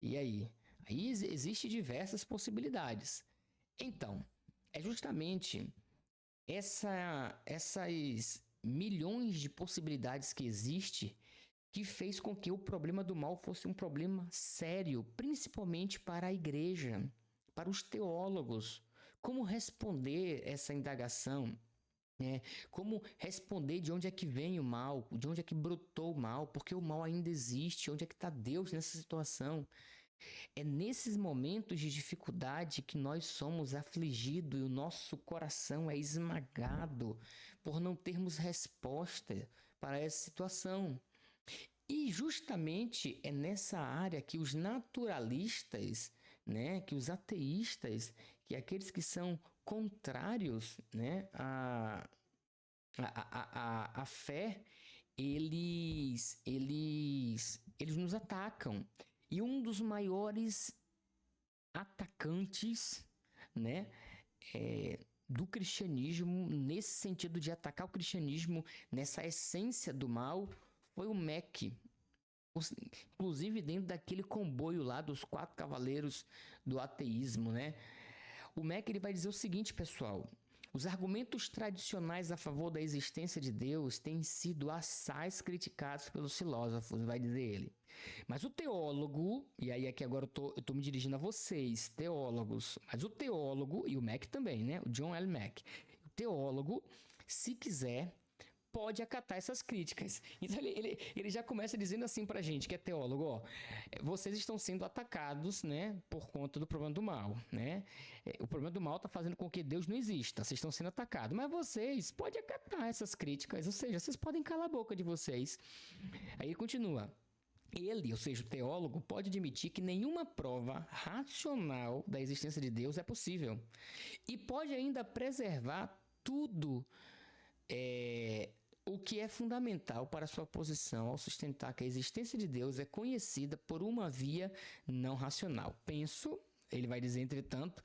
E aí? Aí existem diversas possibilidades. Então, é justamente essas milhões de possibilidades que existem que fez com que o problema do mal fosse um problema sério, principalmente para a igreja, para os teólogos. Como responder essa indagação? Como responder de onde é que vem o mal, de onde é que brotou o mal, porque o mal ainda existe, onde é que está Deus nessa situação? É nesses momentos de dificuldade que nós somos afligidos e o nosso coração é esmagado por não termos resposta para essa situação. E justamente é nessa área que os naturalistas, né, que os ateístas, que aqueles que são contrários, né, à fé, eles nos atacam. E um dos maiores atacantes, né, do cristianismo, nesse sentido de atacar o cristianismo, nessa essência do mal, foi o Mac. Inclusive dentro daquele comboio lá dos 4 cavaleiros do ateísmo, né? O Mac ele vai dizer o seguinte, pessoal. Os argumentos tradicionais a favor da existência de Deus têm sido assaz criticados pelos filósofos, vai dizer ele. Mas o teólogo, e aí aqui agora eu tô me dirigindo a vocês, teólogos, mas o teólogo, e o Mack também, né? O John L. Mack. O teólogo, se quiser, pode acatar essas críticas. Então ele já começa dizendo assim pra gente, que é teólogo, ó, vocês estão sendo atacados, né, por conta do problema do mal, né? O problema do mal tá fazendo com que Deus não exista, vocês estão sendo atacados, mas vocês podem acatar essas críticas, ou seja, vocês podem calar a boca de vocês. Aí ele continua. Ele, ou seja, o teólogo, pode admitir que nenhuma prova racional da existência de Deus é possível. E pode ainda preservar tudo o que é fundamental para sua posição ao sustentar que a existência de Deus é conhecida por uma via não racional. Penso, ele vai dizer, entretanto,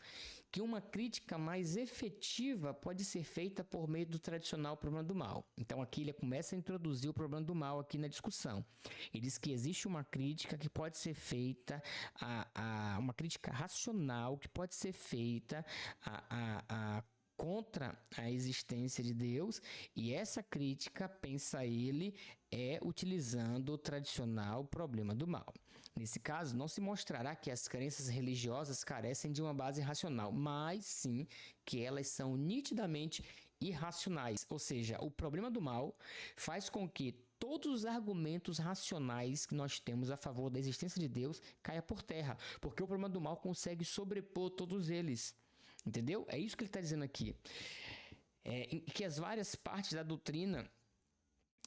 que uma crítica mais efetiva pode ser feita por meio do tradicional problema do mal. Então aqui ele começa a introduzir o problema do mal aqui na discussão. Ele diz que existe uma crítica que pode ser feita, uma crítica racional que pode ser feita contra a existência de Deus, e essa crítica, pensa ele, é utilizando o tradicional problema do mal. Nesse caso, não se mostrará que as crenças religiosas carecem de uma base racional, mas sim que elas são nitidamente irracionais. Ou seja, o problema do mal faz com que todos os argumentos racionais que nós temos a favor da existência de Deus caia por terra, porque o problema do mal consegue sobrepor todos eles. Entendeu? É isso que ele está dizendo aqui. Que as várias partes da doutrina,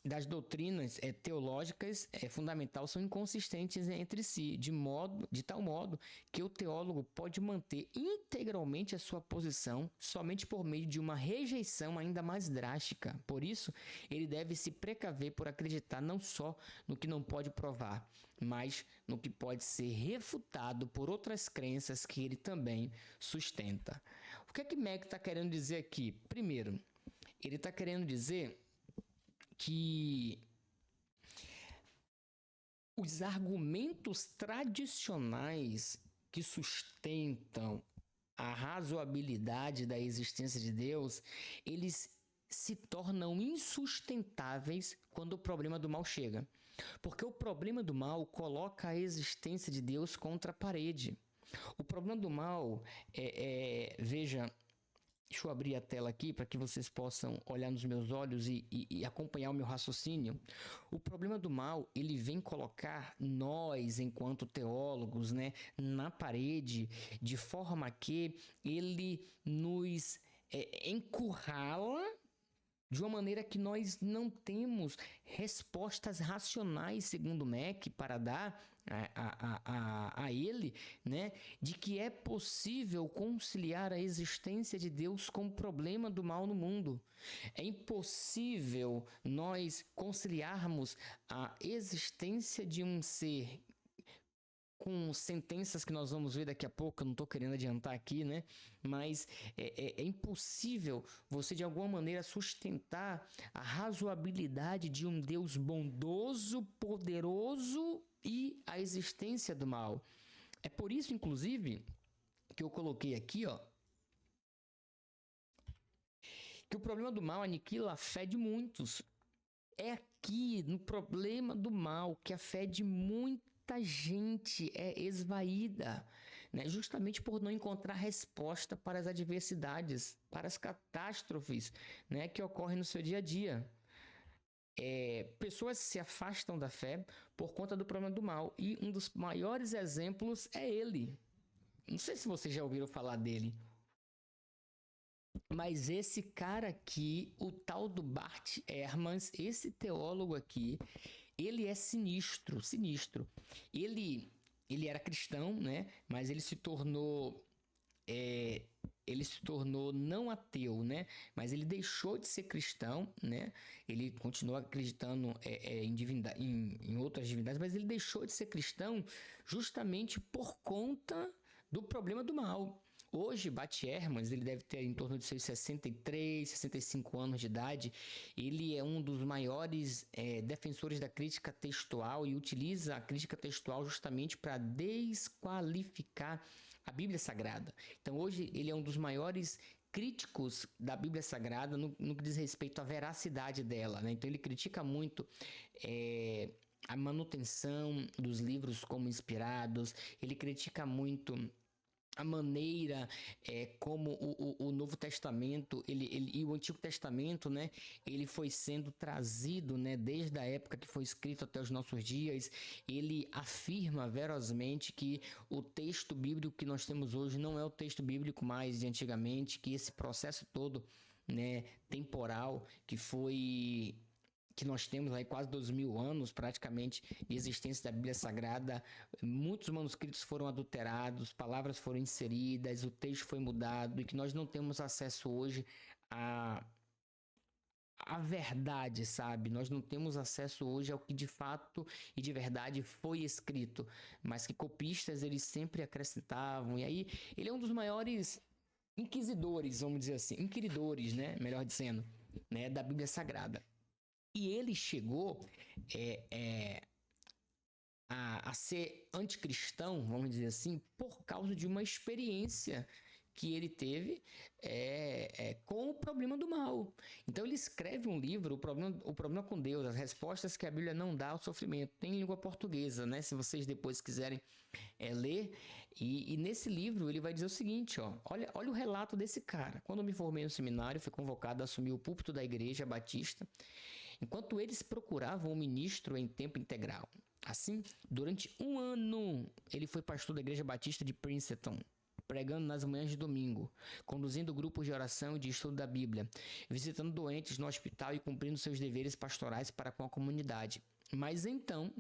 das doutrinas teológicas fundamentais são inconsistentes entre si, de tal modo que o teólogo pode manter integralmente a sua posição somente por meio de uma rejeição ainda mais drástica. Por isso, ele deve se precaver por acreditar não só no que não pode provar, mas no que pode ser refutado por outras crenças que ele também sustenta. O que é que Mack está querendo dizer aqui? Primeiro, ele está querendo dizer que os argumentos tradicionais que sustentam a razoabilidade da existência de Deus, eles se tornam insustentáveis quando o problema do mal chega. Porque o problema do mal coloca a existência de Deus contra a parede. O problema do mal veja, deixa eu abrir a tela aqui para que vocês possam olhar nos meus olhos e acompanhar o meu raciocínio. O problema do mal, ele vem colocar nós, enquanto teólogos, né, na parede, de forma que ele nos encurrala de uma maneira que nós não temos respostas racionais, segundo Mack, para dar a ele, né, de que é possível conciliar a existência de Deus com o problema do mal no mundo. É impossível nós conciliarmos a existência de um ser com sentenças que nós vamos ver daqui a pouco, eu não estou querendo adiantar aqui, né? Mas é impossível você de alguma maneira sustentar a razoabilidade de um Deus bondoso, poderoso e a existência do mal. É por isso, inclusive, que eu coloquei aqui, ó, que o problema do mal aniquila a fé de muitos. É aqui, no problema do mal, que a fé de muita gente é esvaída, né? Justamente por não encontrar resposta para as adversidades, para as catástrofes, né, que ocorrem no seu dia a dia. Pessoas se afastam da fé por conta do problema do mal, e um dos maiores exemplos é ele. Não sei se vocês já ouviram falar dele, mas esse cara aqui, o tal do Bart Ehrman, esse teólogo aqui, ele é sinistro. Ele era cristão, né? Mas ele se tornou não ateu, né? Mas ele deixou de ser cristão, né? Ele continua acreditando em outras divindades, mas ele deixou de ser cristão justamente por conta do problema do mal. Hoje, Bart Ehrman, ele deve ter em torno de seus 63, 65 anos de idade. Ele é um dos maiores defensores da crítica textual e utiliza a crítica textual justamente para desqualificar a Bíblia Sagrada. Então, hoje, ele é um dos maiores críticos da Bíblia Sagrada no que diz respeito à veracidade dela, né? Então ele critica muito a manutenção dos livros como inspirados, ele critica muito a maneira como o Novo Testamento e o Antigo Testamento, né, ele foi sendo trazido, né, desde a época que foi escrito até os nossos dias. Ele afirma verosmente que o texto bíblico que nós temos hoje não é o texto bíblico mais de antigamente, que esse processo todo, né, temporal que nós temos aí quase 2000 anos praticamente de existência da Bíblia Sagrada, muitos manuscritos foram adulterados, palavras foram inseridas, o texto foi mudado e que nós não temos acesso hoje à verdade, sabe? Nós não temos acesso hoje ao que de fato e de verdade foi escrito, mas que copistas eles sempre acrescentavam. E aí ele é um dos maiores inquisidores, vamos dizer assim, inquiridores, né? Melhor dizendo, né? Da Bíblia Sagrada. E ele chegou a ser anticristão, vamos dizer assim, por causa de uma experiência que ele teve com o problema do mal. Então ele escreve um livro, o problema com Deus, as respostas que a Bíblia não dá ao sofrimento. Tem em língua portuguesa, né? Se vocês depois quiserem ler. E nesse livro ele vai dizer o seguinte, ó, olha o relato desse cara. Quando eu me formei no seminário, fui convocado a assumir o púlpito da Igreja Batista, enquanto eles procuravam um ministro em tempo integral. Assim, durante 1 ano, ele foi pastor da Igreja Batista de Princeton, pregando nas manhãs de domingo, conduzindo grupos de oração e de estudo da Bíblia, visitando doentes no hospital e cumprindo seus deveres pastorais para com a comunidade. Mas então,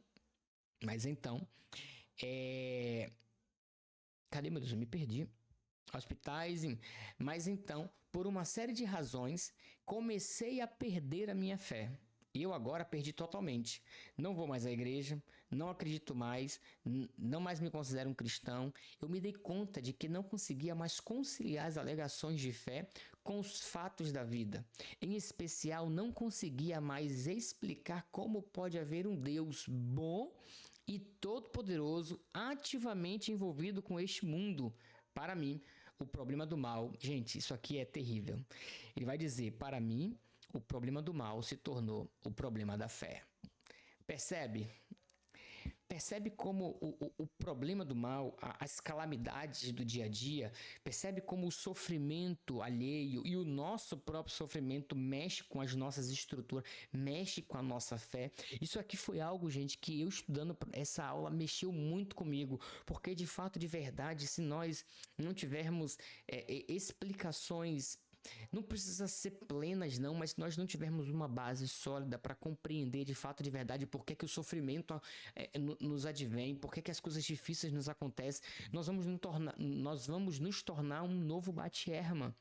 cadê, meu Deus? Eu me perdi. Hospitais, mas então, por uma série de razões, comecei a perder a minha fé. Eu agora perdi totalmente. Não vou mais à igreja, não acredito mais, não mais me considero um cristão. Eu me dei conta de que não conseguia mais conciliar as alegações de fé com os fatos da vida. Em especial, não conseguia mais explicar como pode haver um Deus bom e todo-poderoso ativamente envolvido com este mundo. Para mim, o problema do mal... Gente, isso aqui é terrível. Ele vai dizer, para mim, o problema do mal se tornou o problema da fé. Percebe? Percebe como o problema do mal, as calamidades do dia a dia, percebe como o sofrimento alheio e o nosso próprio sofrimento mexe com as nossas estruturas, mexe com a nossa fé. Isso aqui foi algo, gente, que eu estudando essa aula mexeu muito comigo, porque de fato, de verdade, se nós não tivermos explicações, não precisa ser plenas não, mas se nós não tivermos uma base sólida para compreender de fato, de verdade, por que o sofrimento nos advém, por que as coisas difíceis nos acontecem, nós vamos nos tornar um novo bate-erma.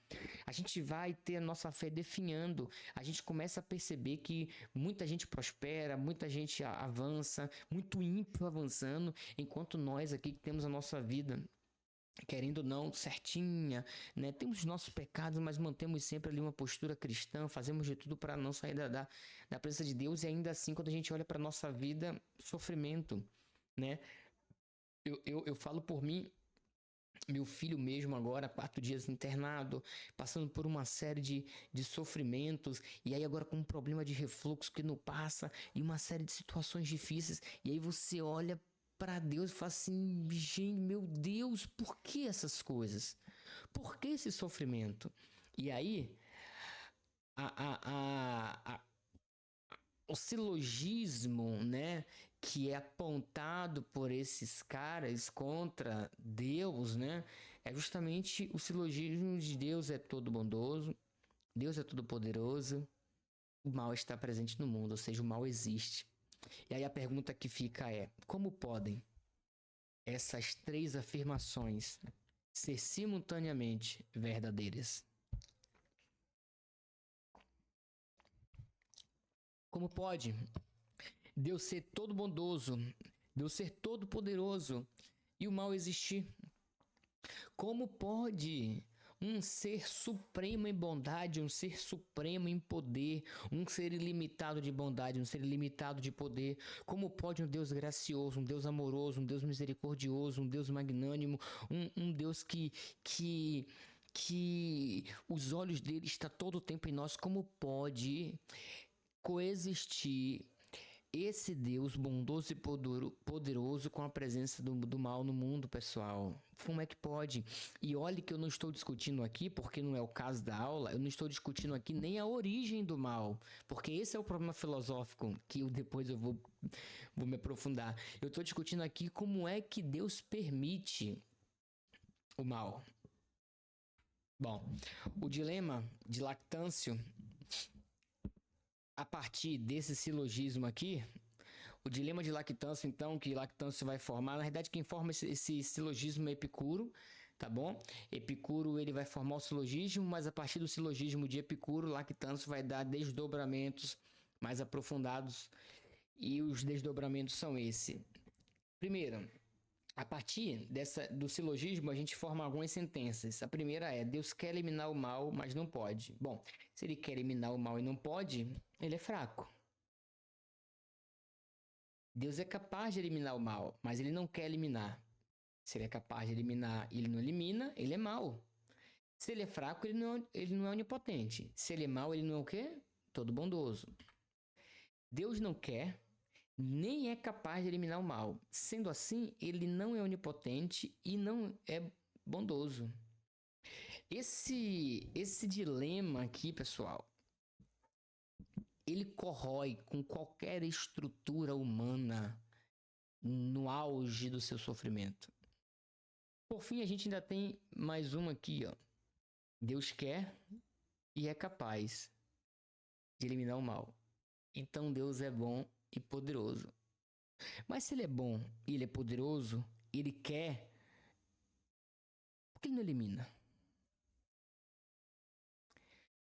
A gente vai ter a nossa fé definhando, a gente começa a perceber que muita gente prospera, muita gente avança, muito ímpio avançando, enquanto nós aqui que temos a nossa vida querendo ou não, certinha, né? Temos os nossos pecados, mas mantemos sempre ali uma postura cristã, fazemos de tudo para não sair da presença de Deus, e ainda assim, quando a gente olha para nossa vida, sofrimento, né? Eu falo por mim, meu filho mesmo agora, 4 dias internado, passando por uma série de sofrimentos, e aí agora com um problema de refluxo que não passa, e uma série de situações difíceis, e aí você olha para Deus e fala assim, gente, meu Deus, por que essas coisas? Por que esse sofrimento? E aí, o silogismo, né, que é apontado por esses caras contra Deus, né, é justamente o silogismo de Deus é todo bondoso, Deus é todo poderoso, o mal está presente no mundo, ou seja, o mal existe. E aí a pergunta que fica é, como podem essas 3 afirmações ser simultaneamente verdadeiras? Como pode Deus ser todo bondoso, Deus ser todo poderoso e o mal existir? Como pode um ser supremo em bondade, um ser supremo em poder, um ser ilimitado de bondade, um ser ilimitado de poder? Como pode um Deus gracioso, um Deus amoroso, um Deus misericordioso, um Deus magnânimo, um Deus que que os olhos dele estão todo o tempo em nós. Como pode coexistir esse Deus bondoso e poderoso com a presença do mal no mundo, pessoal? Como é que pode? E olhe que eu não estou discutindo aqui, porque não é o caso da aula, eu não estou discutindo aqui nem a origem do mal, porque esse é o problema filosófico que depois eu vou me aprofundar. Eu estou discutindo aqui como é que Deus permite o mal. Bom, o dilema de Lactâncio, a partir desse silogismo aqui, o dilema de Lactâncio, então, que Lactâncio vai formar, na verdade quem forma esse silogismo é Epicuro, tá bom? Epicuro ele vai formar o silogismo, mas a partir do silogismo de Epicuro, Lactâncio vai dar desdobramentos mais aprofundados, e os desdobramentos são esse. Primeiro, a partir do silogismo, a gente forma algumas sentenças. A primeira é: Deus quer eliminar o mal, mas não pode. Bom, se ele quer eliminar o mal e não pode, ele é fraco. Deus é capaz de eliminar o mal, mas ele não quer eliminar. Se ele é capaz de eliminar e ele não elimina, ele é mau. Se ele é fraco, ele não é onipotente. Se ele é mau, ele não é o quê? Todo bondoso. Deus não quer, nem é capaz de eliminar o mal. Sendo assim, ele não é onipotente e não é bondoso. Esse dilema aqui, pessoal, ele corrói com qualquer estrutura humana no auge do seu sofrimento. Por fim, a gente ainda tem mais uma aqui, ó. Deus quer e é capaz de eliminar o mal. Então Deus é bom e poderoso. Mas se ele é bom e ele é poderoso, ele quer, por que ele não elimina?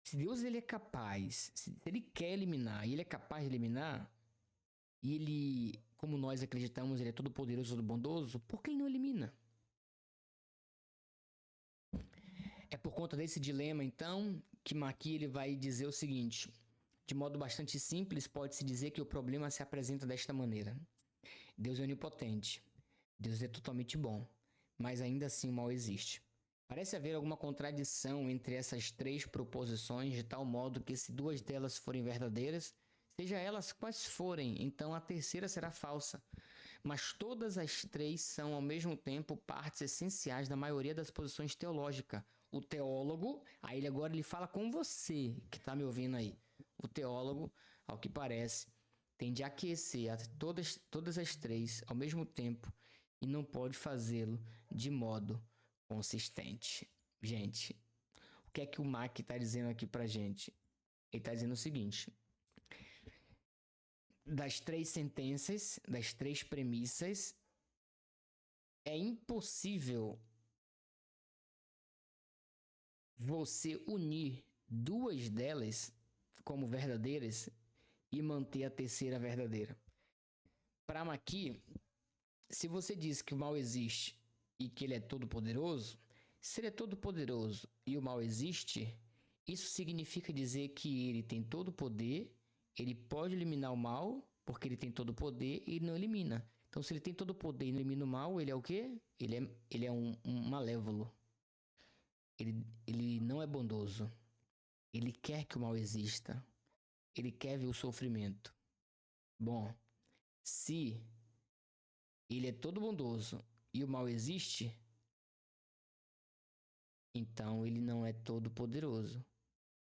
Se Deus ele é capaz, se ele quer eliminar e ele é capaz de eliminar, e ele, como nós acreditamos, ele é todo poderoso, todo bondoso, por que ele não elimina? É por conta desse dilema, então, que Maqui ele vai dizer o seguinte: de modo bastante simples, pode-se dizer que o problema se apresenta desta maneira. Deus é onipotente, Deus é totalmente bom, mas ainda assim o mal existe. Parece haver alguma contradição entre essas três proposições, de tal modo que, se duas delas forem verdadeiras, seja elas quais forem, então a terceira será falsa. Mas todas as três são, ao mesmo tempo, partes essenciais da maioria das posições teológicas. O teólogo, aí ele fala com você que está me ouvindo aí. O teólogo, ao que parece, tem de aquecer todas as três ao mesmo tempo e não pode fazê-lo de modo consistente. Gente, o que é que o Mack está dizendo aqui pra gente? Ele está dizendo o seguinte: das três sentenças, das três premissas, é impossível você unir duas delas como verdadeiras e manter a terceira verdadeira. Para Maqui, se você diz que o mal existe e que ele é todo poderoso, se ele é todo poderoso e o mal existe, isso significa dizer que ele tem todo o poder, ele pode eliminar o mal, porque ele tem todo o poder e ele não elimina. Então, se ele tem todo o poder e não elimina o mal, ele é o quê? Ele é um malévolo. Ele não é bondoso. Ele quer que o mal exista. Ele quer ver o sofrimento. Bom, se ele é todo bondoso e o mal existe, então ele não é todo poderoso,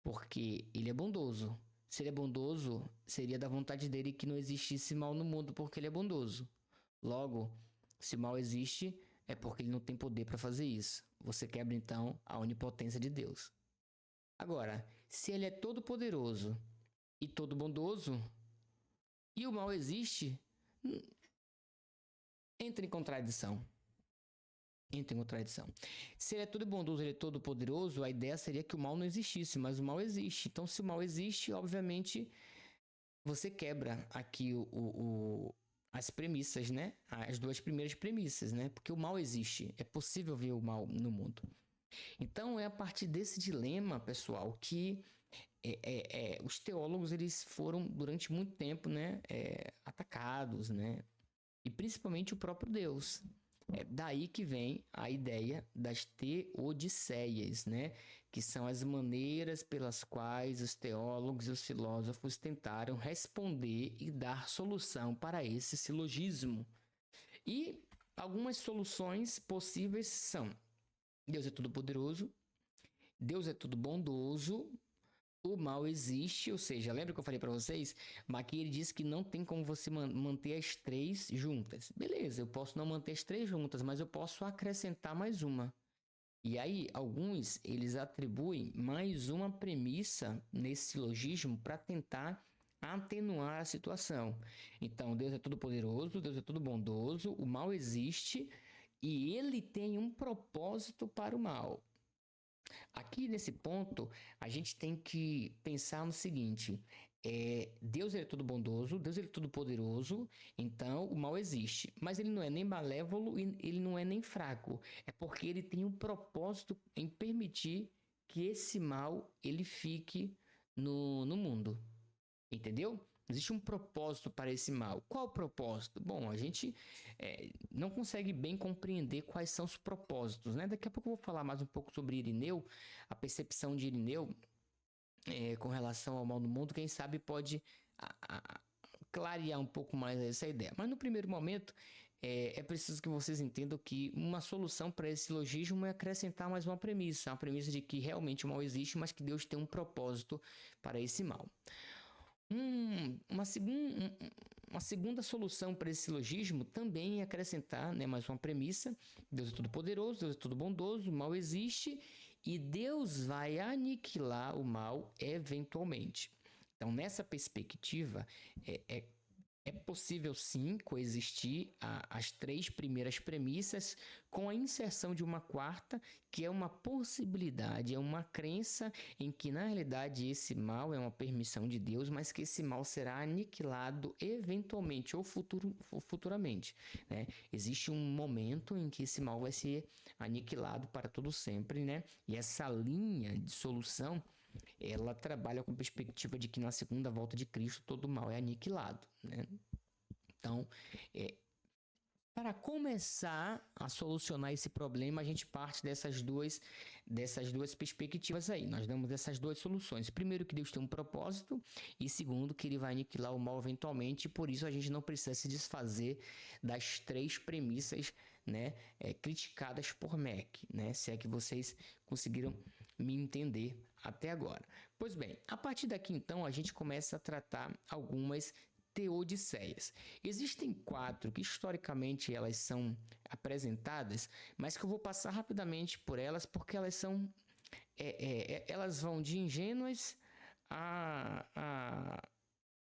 porque ele é bondoso. Se ele é bondoso, seria da vontade dele que não existisse mal no mundo, porque ele é bondoso. Logo, se o mal existe, é porque ele não tem poder para fazer isso. Você quebra então a onipotência de Deus. Agora, se ele é todo poderoso e todo bondoso, e o mal existe, entra em contradição. Entra em contradição. Se ele é todo bondoso, ele é todo poderoso, a ideia seria que o mal não existisse, mas o mal existe. Então, se o mal existe, obviamente, você quebra aqui as premissas, né? As duas primeiras premissas, né? Porque o mal existe. É possível ver o mal no mundo. Então, é a partir desse dilema, pessoal, que os teólogos eles foram, durante muito tempo, né? Atacados, né? E principalmente o próprio Deus. É daí que vem a ideia das teodiceias, né? Que são as maneiras pelas quais os teólogos e os filósofos tentaram responder e dar solução para esse silogismo. E algumas soluções possíveis são: Deus é todo-poderoso, Deus é todo bondoso, o mal existe, ou seja, lembra que eu falei para vocês? Mas aqui ele disse que não tem como você manter as três juntas. Beleza, eu posso não manter as três juntas, mas eu posso acrescentar mais uma. E aí, alguns, eles atribuem mais uma premissa nesse silogismo para tentar atenuar a situação. Então, Deus é todo poderoso, Deus é todo bondoso, o mal existe e ele tem um propósito para o mal. Aqui nesse ponto, a gente tem que pensar no seguinte: Deus ele é todo bondoso, Deus ele é todo poderoso, então o mal existe. Mas ele não é nem malévolo e ele não é nem fraco. É porque ele tem um propósito em permitir que esse mal ele fique no mundo. Entendeu? Existe um propósito para esse mal. Qual o propósito? Bom, a gente não consegue bem compreender quais são os propósitos, né? Daqui a pouco eu vou falar mais um pouco sobre Irineu, a percepção de Irineu com relação ao mal no mundo. Quem sabe pode clarear um pouco mais essa ideia. Mas no primeiro momento, é preciso que vocês entendam que uma solução para esse silogismo é acrescentar mais uma premissa de que realmente o mal existe, mas que Deus tem um propósito para esse mal. Uma segunda solução para esse silogismo também é acrescentar, né, mais uma premissa: Deus é todo poderoso, Deus é todo bondoso, o mal existe e Deus vai aniquilar o mal eventualmente. Então, nessa perspectiva, é possível sim coexistir as três primeiras premissas com a inserção de uma quarta, que é uma possibilidade, é uma crença em que na realidade esse mal é uma permissão de Deus, mas que esse mal será aniquilado eventualmente ou futuramente, né? Existe um momento em que esse mal vai ser aniquilado para todo sempre, né? E essa linha de solução, ela trabalha com a perspectiva de que na segunda volta de Cristo todo mal é aniquilado, né? Então, para começar a solucionar esse problema, a gente parte dessas duas perspectivas aí. Nós damos essas duas soluções. Primeiro, que Deus tem um propósito, e segundo, que ele vai aniquilar o mal eventualmente, e por isso a gente não precisa se desfazer das três premissas, né, criticadas por Mack, né, se é que vocês conseguiram me entender até agora. Pois bem, a partir daqui então a gente começa a tratar algumas teodiceias. Existem quatro que historicamente elas são apresentadas, mas que eu vou passar rapidamente por elas porque elas são elas vão de ingênuas a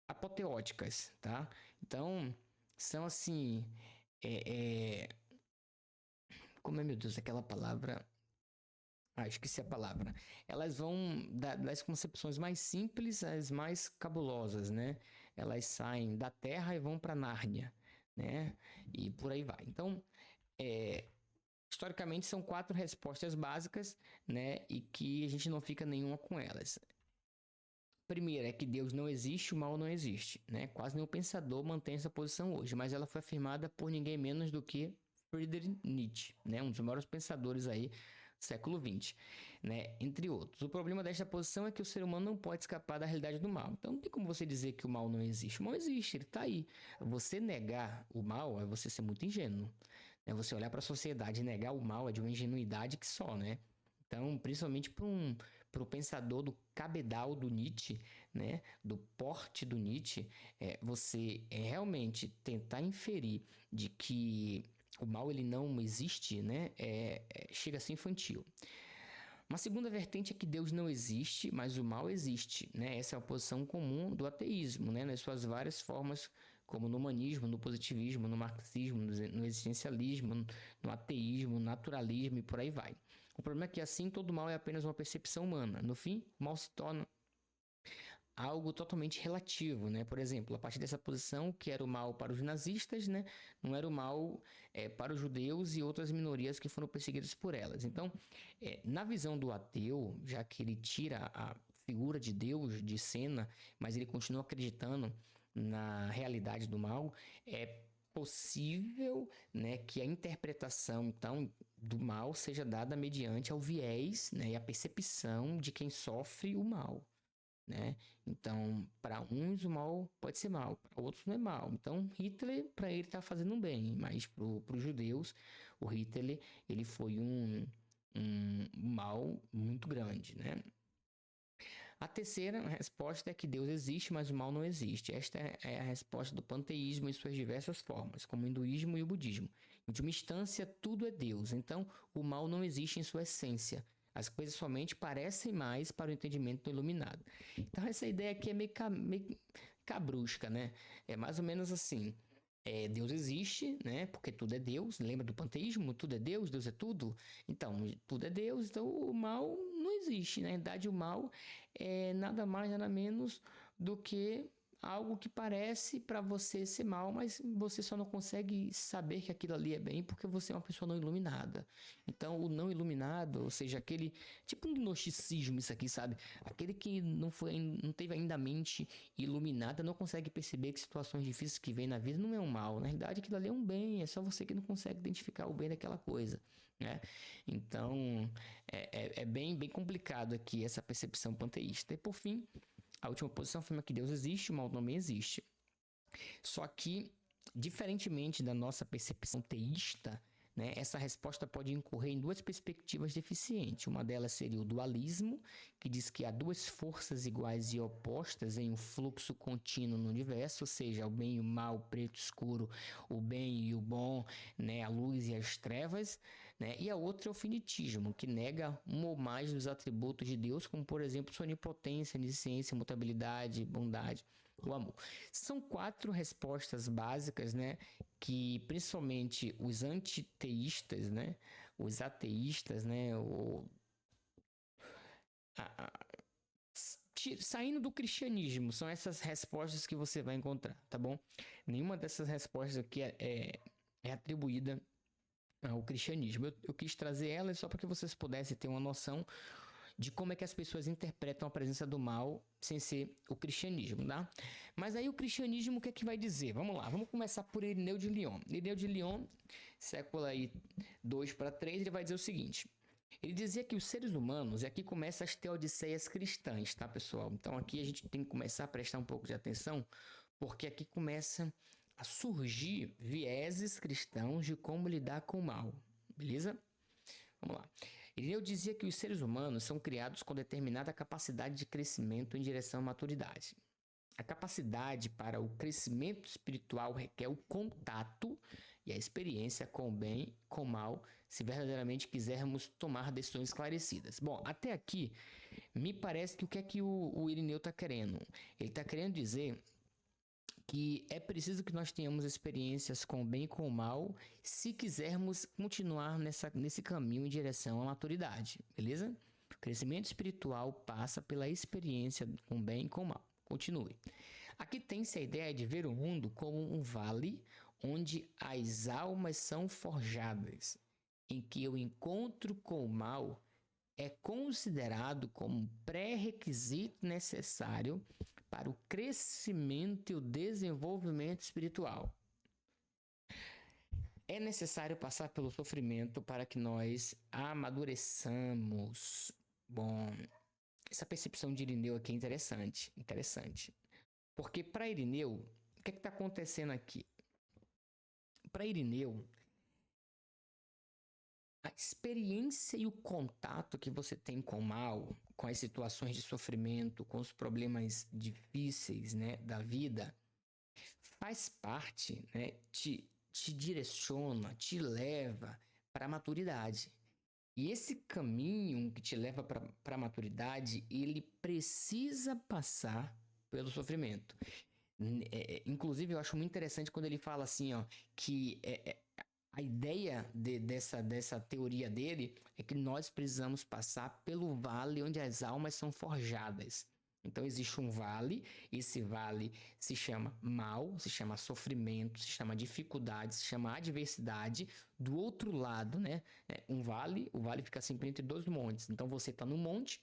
apoteóticas, tá? Então são assim como é, meu Deus, aquela palavra. Esqueci a palavra. Elas vão das concepções mais simples às mais cabulosas, né? Elas saem da Terra e vão para Nárnia, né? E por aí vai. Então, historicamente, são quatro respostas básicas, né? E que a gente não fica nenhuma com elas. Primeira é que Deus não existe, o mal não existe, né? Quase nenhum pensador mantém essa posição hoje, mas ela foi afirmada por ninguém menos do que Friedrich Nietzsche, né? Um dos maiores pensadores aí século XX, né? Entre outros. O problema desta posição é que o ser humano não pode escapar da realidade do mal. Então não tem como você dizer que o mal não existe. O mal existe, ele está aí. Você negar o mal é você ser muito ingênuo. É você olhar para a sociedade e negar o mal é de uma ingenuidade que só, né? Então, principalmente para o pensador do cabedal do Nietzsche, né, do porte do Nietzsche, você realmente tentar inferir de que o mal ele não existe, né, chega a ser infantil. Uma segunda vertente é que Deus não existe, mas o mal existe, né? Essa é a posição comum do ateísmo, né, nas suas várias formas, como no humanismo, no positivismo, no marxismo, no existencialismo, no ateísmo, no naturalismo e por aí vai. O problema é que assim todo mal é apenas uma percepção humana. No fim, o mal se torna algo totalmente relativo, né? Por exemplo, a partir dessa posição, que era o mal para os nazistas, né, não era o mal para os judeus e outras minorias que foram perseguidas por elas. Então, na visão do ateu, já que ele tira a figura de Deus de cena, mas ele continua acreditando na realidade do mal, possível, né, que a interpretação, então, do mal seja dada mediante ao viés, né, e a percepção de quem sofre o mal, né? Então, para uns o mal pode ser mal, para outros não é mal. Então, Hitler, para ele tá fazendo um bem, mas para os judeus, o Hitler, ele foi um mal muito grande, né? A terceira resposta é que Deus existe, mas o mal não existe. Esta é a resposta do panteísmo em suas diversas formas, como o hinduísmo e o budismo. Em última instância, tudo é Deus, então o mal não existe em sua essência. As coisas somente parecem mais para o entendimento do iluminado. Então essa ideia aqui é meio cabrusca, né? É mais ou menos assim. Deus existe, né? Porque tudo é Deus. Lembra do panteísmo? Tudo é Deus, Deus é tudo. Então, tudo é Deus, então o mal não existe. Na verdade, o mal é nada mais, nada menos do que algo que parece para você ser mal, mas você só não consegue saber que aquilo ali é bem porque você é uma pessoa não iluminada. Então, o não iluminado, ou seja, aquele tipo um gnosticismo, isso aqui, sabe? Aquele que não teve ainda a mente iluminada, não consegue perceber que situações difíceis que vem na vida não é um mal. Na verdade, aquilo ali é um bem, é só você que não consegue identificar o bem daquela coisa, né? Então, é bem complicado aqui essa percepção panteísta. E por fim, a última posição afirma que Deus existe, o mal também existe. Só que, diferentemente da nossa percepção teísta, né, essa resposta pode incorrer em duas perspectivas deficientes. Uma delas seria o dualismo, que diz que há duas forças iguais e opostas em um fluxo contínuo no universo, ou seja, o bem e o mal, o preto e o escuro, o bem e o bom, né, a luz e as trevas. Né? E a outra é o finitismo, que nega um ou mais dos atributos de Deus, como por exemplo sua onipotência, onisciência, mutabilidade, bondade, o amor. São 4 respostas básicas, né, que principalmente os antiteístas, né, os ateístas, né, saindo do cristianismo, são essas respostas que você vai encontrar, tá bom? Nenhuma dessas respostas aqui é atribuída ao cristianismo. Eu quis trazer elas só para que vocês pudessem ter uma noção de como é que as pessoas interpretam a presença do mal sem ser o cristianismo, tá? Mas aí o cristianismo o que é que vai dizer? Vamos lá, vamos começar por Irineu de Lyon. Irineu de Lyon, século aí 2 para 3, ele vai dizer o seguinte: ele dizia que os seres humanos, e aqui começam as teodiceias cristãs, tá, pessoal? Então aqui a gente tem que começar a prestar um pouco de atenção, porque aqui começa a surgir vieses cristãos de como lidar com o mal, beleza? Vamos lá. Irineu dizia que os seres humanos são criados com determinada capacidade de crescimento em direção à maturidade. A capacidade para o crescimento espiritual requer o contato e a experiência com o bem e com o mal, se verdadeiramente quisermos tomar decisões esclarecidas. Bom, até aqui, me parece que o que é que o Irineu está querendo? Ele está querendo dizer que é preciso que nós tenhamos experiências com o bem e com o mal se quisermos continuar nesse caminho em direção à maturidade, beleza? O crescimento espiritual passa pela experiência com o bem e com o mal. Continue. Aqui tem-se a ideia de ver o mundo como um vale onde as almas são forjadas, em que o encontro com o mal é considerado como um pré-requisito necessário para o crescimento e o desenvolvimento espiritual. É necessário passar pelo sofrimento para que nós amadureçamos. Bom, essa percepção de Irineu aqui é interessante. Porque para Irineu, o que está acontecendo aqui? Para Irineu, a experiência e o contato que você tem com o mal, com as situações de sofrimento, com os problemas difíceis, né, da vida, faz parte, né, te direciona, te leva para a maturidade. E esse caminho que te leva para a maturidade, ele precisa passar pelo sofrimento. Inclusive, eu acho muito interessante quando ele fala assim, ó, que a ideia dessa teoria dele é que nós precisamos passar pelo vale onde as almas são forjadas. Então existe um vale, esse vale se chama mal, se chama sofrimento, se chama dificuldade, se chama adversidade. Do outro lado, né, o vale fica sempre entre 2 montes. Então você está no monte,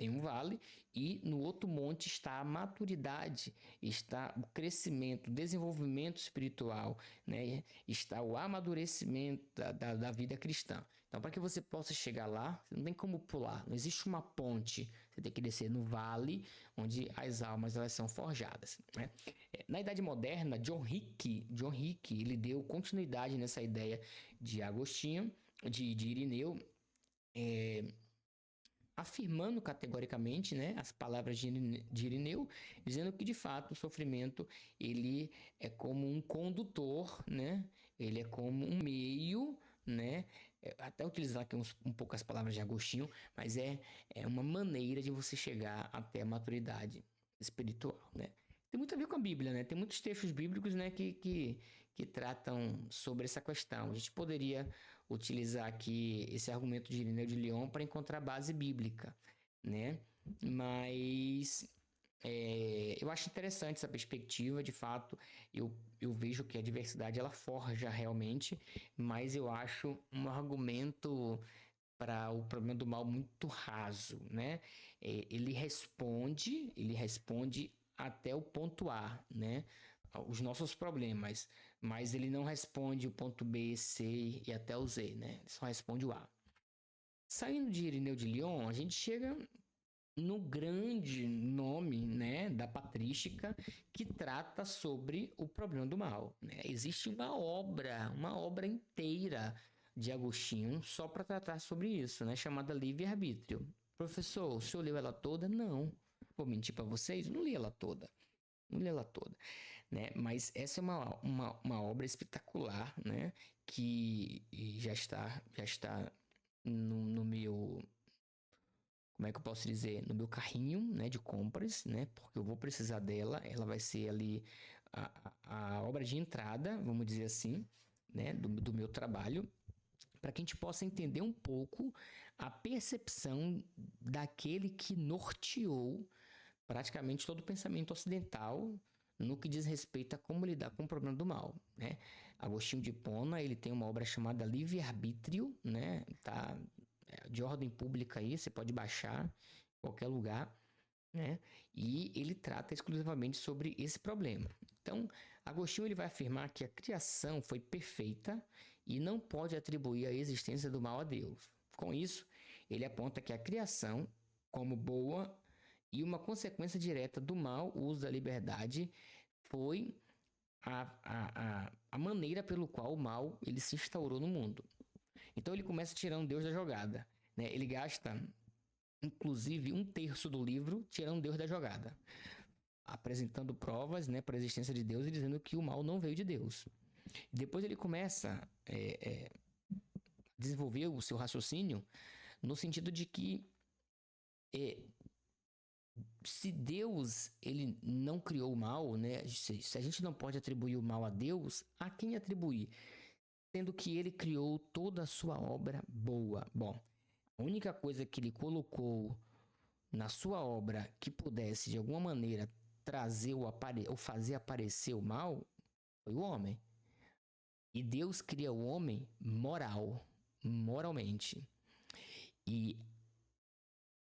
tem um vale, e no outro monte está a maturidade, está o crescimento, o desenvolvimento espiritual, né? Está o amadurecimento da vida cristã. Então, para que você possa chegar lá, você não tem como pular, não existe uma ponte, você tem que descer no vale onde as almas elas são forjadas, né? Na Idade Moderna, John Hick, ele deu continuidade nessa ideia de Agostinho, de Irineu, afirmando categoricamente, né, as palavras de Irineu, dizendo que de fato o sofrimento ele é como um condutor, né? Ele é como um meio, né? Até utilizar aqui um pouco as palavras de Agostinho, mas é uma maneira de você chegar até a maturidade espiritual, né? Tem muito a ver com a Bíblia, né? Tem muitos textos bíblicos, né, que tratam sobre essa questão. A gente poderia utilizar aqui esse argumento de Irineu de Lyon para encontrar base bíblica, né? Mas eu acho interessante essa perspectiva, de fato, eu vejo que a diversidade ela forja realmente, mas eu acho um argumento para o problema do mal muito raso, né? Ele responde até o ponto A, né? Os nossos problemas, mas ele não responde o ponto B, C e até o Z, né? Ele só responde o A. Saindo de Irineu de Lyon, a gente chega no grande nome, né, da patrística que trata sobre o problema do mal, né? Existe uma obra inteira de Agostinho só para tratar sobre isso, né, chamada Livre-Arbítrio. Professor, o senhor leu ela toda? Não. Vou mentir para vocês, não li ela toda. Não li ela toda, né? Mas essa é uma obra espetacular, né? Que já está no meu, como é que eu posso dizer, no meu carrinho, né, de compras, né? Porque eu vou precisar dela. Ela vai ser ali a obra de entrada, vamos dizer assim, né, do meu trabalho, para que a gente possa entender um pouco a percepção daquele que norteou praticamente todo o pensamento ocidental no que diz respeito a como lidar com o problema do mal, né? Agostinho de Hipona, ele tem uma obra chamada Livre-Arbítrio, né? Tá de ordem pública aí, você pode baixar em qualquer lugar, né? E ele trata exclusivamente sobre esse problema. Então, Agostinho ele vai afirmar que a criação foi perfeita e não pode atribuir a existência do mal a Deus. Com isso, ele aponta que a criação, como boa e uma consequência direta do mau uso da liberdade, foi a maneira pelo qual o mal ele se instaurou no mundo. Então ele começa tirando Deus da jogada, né? Ele gasta, inclusive, 1/3 do livro tirando Deus da jogada, apresentando provas, né, para a existência de Deus e dizendo que o mal não veio de Deus. Depois ele começa a desenvolver o seu raciocínio no sentido de que se Deus ele não criou o mal, né? Se a gente não pode atribuir o mal a Deus, a quem atribuir? Sendo que ele criou toda a sua obra boa. Bom, a única coisa que ele colocou na sua obra que pudesse de alguma maneira trazer ou fazer aparecer o mal foi o homem. E Deus cria o homem moralmente. E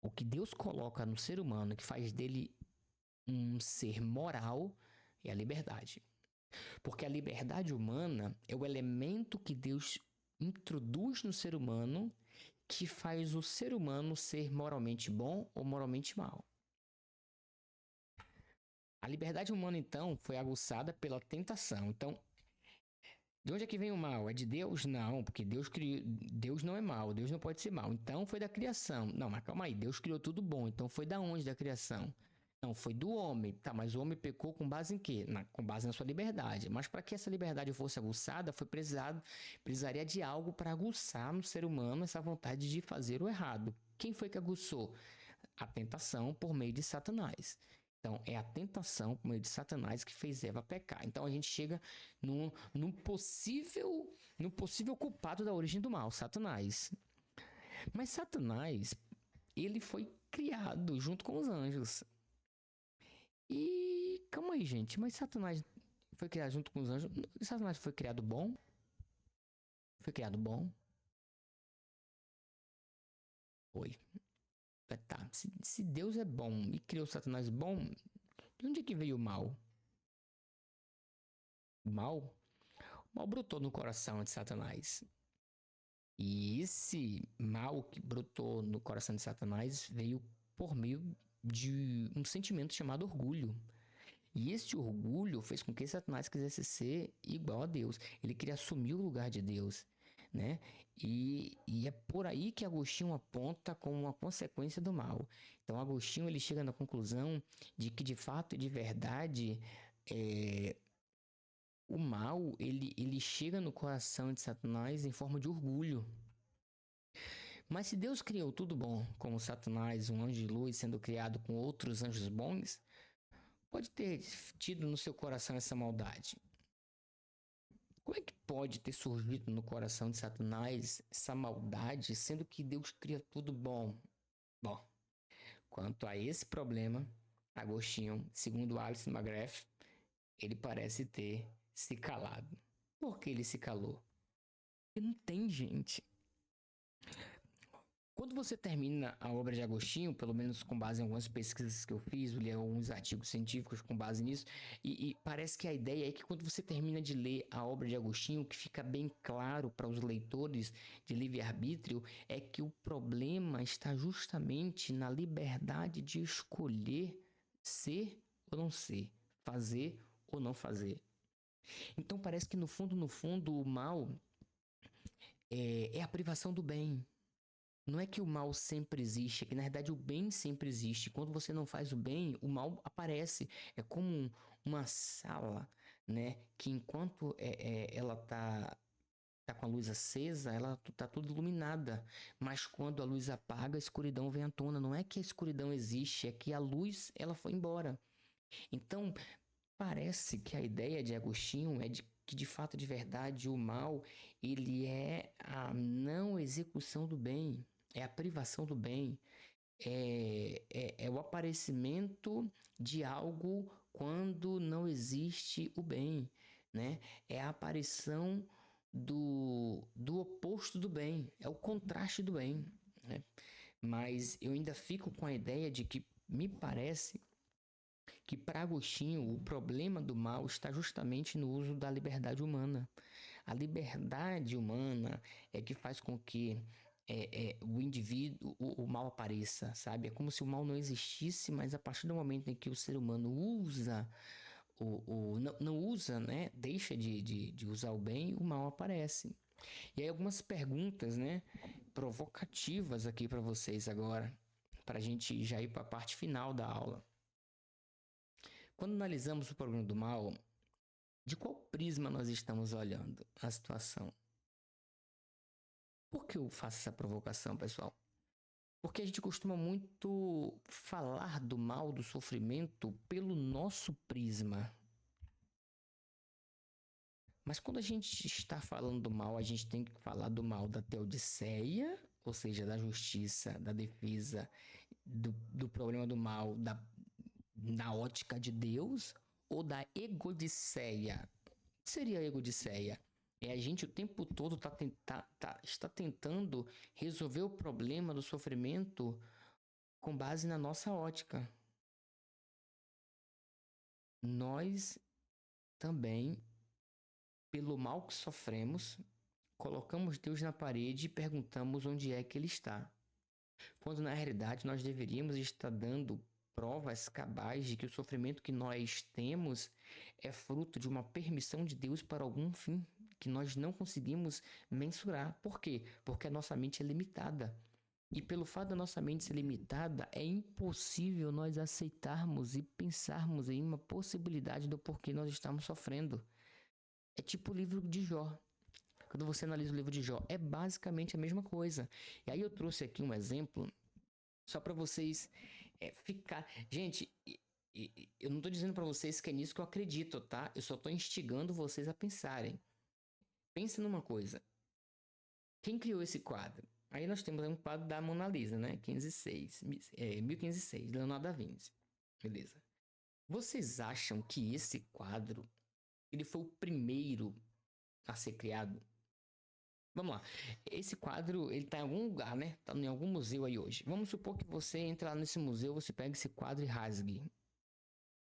o que Deus coloca no ser humano que faz dele um ser moral é a liberdade. Porque a liberdade humana é o elemento que Deus introduz no ser humano que faz o ser humano ser moralmente bom ou moralmente mal. A liberdade humana, então, foi aguçada pela tentação. Então, de onde é que vem o mal? É de Deus? Não, porque Deus criou. Deus não é mal, Deus não pode ser mal. Então foi da criação. Não, mas calma aí, Deus criou tudo bom. Então foi da onde da criação? Não, foi do homem. Tá, mas o homem pecou com base em quê? Com base na sua liberdade. Mas para que essa liberdade fosse aguçada, precisaria de algo para aguçar no ser humano essa vontade de fazer o errado. Quem foi que aguçou? A tentação por meio de Satanás. Então, é a tentação por meio de Satanás que fez Eva pecar. Então, a gente chega num possível culpado da origem do mal, Satanás. Mas Satanás, ele foi criado junto com os anjos. E calma aí, gente, mas Satanás foi criado junto com os anjos. Satanás foi criado bom? Foi criado bom? Foi. Tá, se Deus é bom e criou Satanás bom, de onde é que veio o mal? O mal brotou no coração de Satanás. E esse mal que brotou no coração de Satanás veio por meio de um sentimento chamado orgulho. E esse orgulho fez com que Satanás quisesse ser igual a Deus. Ele queria assumir o lugar de Deus, né? E é por aí que Agostinho aponta como uma consequência do mal. Então Agostinho ele chega na conclusão de que de fato e de verdade o mal ele chega no coração de Satanás em forma de orgulho. Mas se Deus criou tudo bom, como Satanás, um anjo de luz, sendo criado com outros anjos bons, pode ter tido no seu coração essa maldade. Como é que pode ter surgido no coração de Satanás essa maldade, sendo que Deus cria tudo bom? Bom, quanto a esse problema, Agostinho, segundo Alice McGrath, ele parece ter se calado. Por que ele se calou? Porque não tem gente. Quando você termina a obra de Agostinho, pelo menos com base em algumas pesquisas que eu fiz, eu li alguns artigos científicos com base nisso, e parece que a ideia é que quando você termina de ler a obra de Agostinho, o que fica bem claro para os leitores de livre-arbítrio é que o problema está justamente na liberdade de escolher ser ou não ser, fazer ou não fazer. Então parece que no fundo, o mal é a privação do bem. Não é que o mal sempre existe, é que na verdade o bem sempre existe. Quando você não faz o bem, o mal aparece. É como uma sala, né? Que enquanto ela tá com a luz acesa, ela tá toda iluminada. Mas quando a luz apaga, a escuridão vem à tona. Não é que a escuridão existe, é que a luz ela foi embora. Então, parece que a ideia de Agostinho é de que de fato, de verdade, o mal ele é a não execução do bem, é a privação do bem, é o aparecimento de algo quando não existe o bem, né? É a aparição do oposto do bem, é o contraste do bem, né? Mas eu ainda fico com a ideia de que me parece que para Agostinho o problema do mal está justamente no uso da liberdade humana. A liberdade humana é que faz com que o indivíduo, o mal apareça, sabe? É como se o mal não existisse, mas a partir do momento em que o ser humano usa, não usa, né? Deixa de usar o bem, o mal aparece. E aí algumas perguntas, né? Provocativas aqui para vocês agora, para a gente já ir para a parte final da aula. Quando analisamos o problema do mal, de qual prisma nós estamos olhando a situação? Por que eu faço essa provocação, pessoal? Porque a gente costuma muito falar do mal, do sofrimento, pelo nosso prisma. Mas quando a gente está falando do mal, a gente tem que falar do mal da teodiceia, ou seja, da justiça, da defesa, do problema do mal, na ótica de Deus, ou da egodiceia. O que seria a egodiceia? É a gente o tempo todo está tentando resolver o problema do sofrimento com base na nossa ótica. Nós também, pelo mal que sofremos, colocamos Deus na parede e perguntamos onde é que Ele está. Quando na realidade nós deveríamos estar dando provas cabais de que o sofrimento que nós temos é fruto de uma permissão de Deus para algum fim que nós não conseguimos mensurar. Por quê? Porque a nossa mente é limitada. E pelo fato da nossa mente ser limitada, é impossível nós aceitarmos e pensarmos em uma possibilidade do porquê nós estamos sofrendo. É tipo o livro de Jó. Quando você analisa o livro de Jó, é basicamente a mesma coisa. E aí eu trouxe aqui um exemplo só para vocês ficar. Gente, eu não tô dizendo para vocês que é nisso que eu acredito, tá? Eu só tô instigando vocês a pensarem. Pense numa coisa. Quem criou esse quadro? Aí nós temos um quadro da Mona Lisa, né? 1506, Leonardo da Vinci. Beleza. Vocês acham que esse quadro ele foi o primeiro a ser criado? Vamos lá. Esse quadro, ele tá em algum lugar, né? Tá em algum museu aí hoje. Vamos supor que você entra lá nesse museu, você pega esse quadro e rasgue.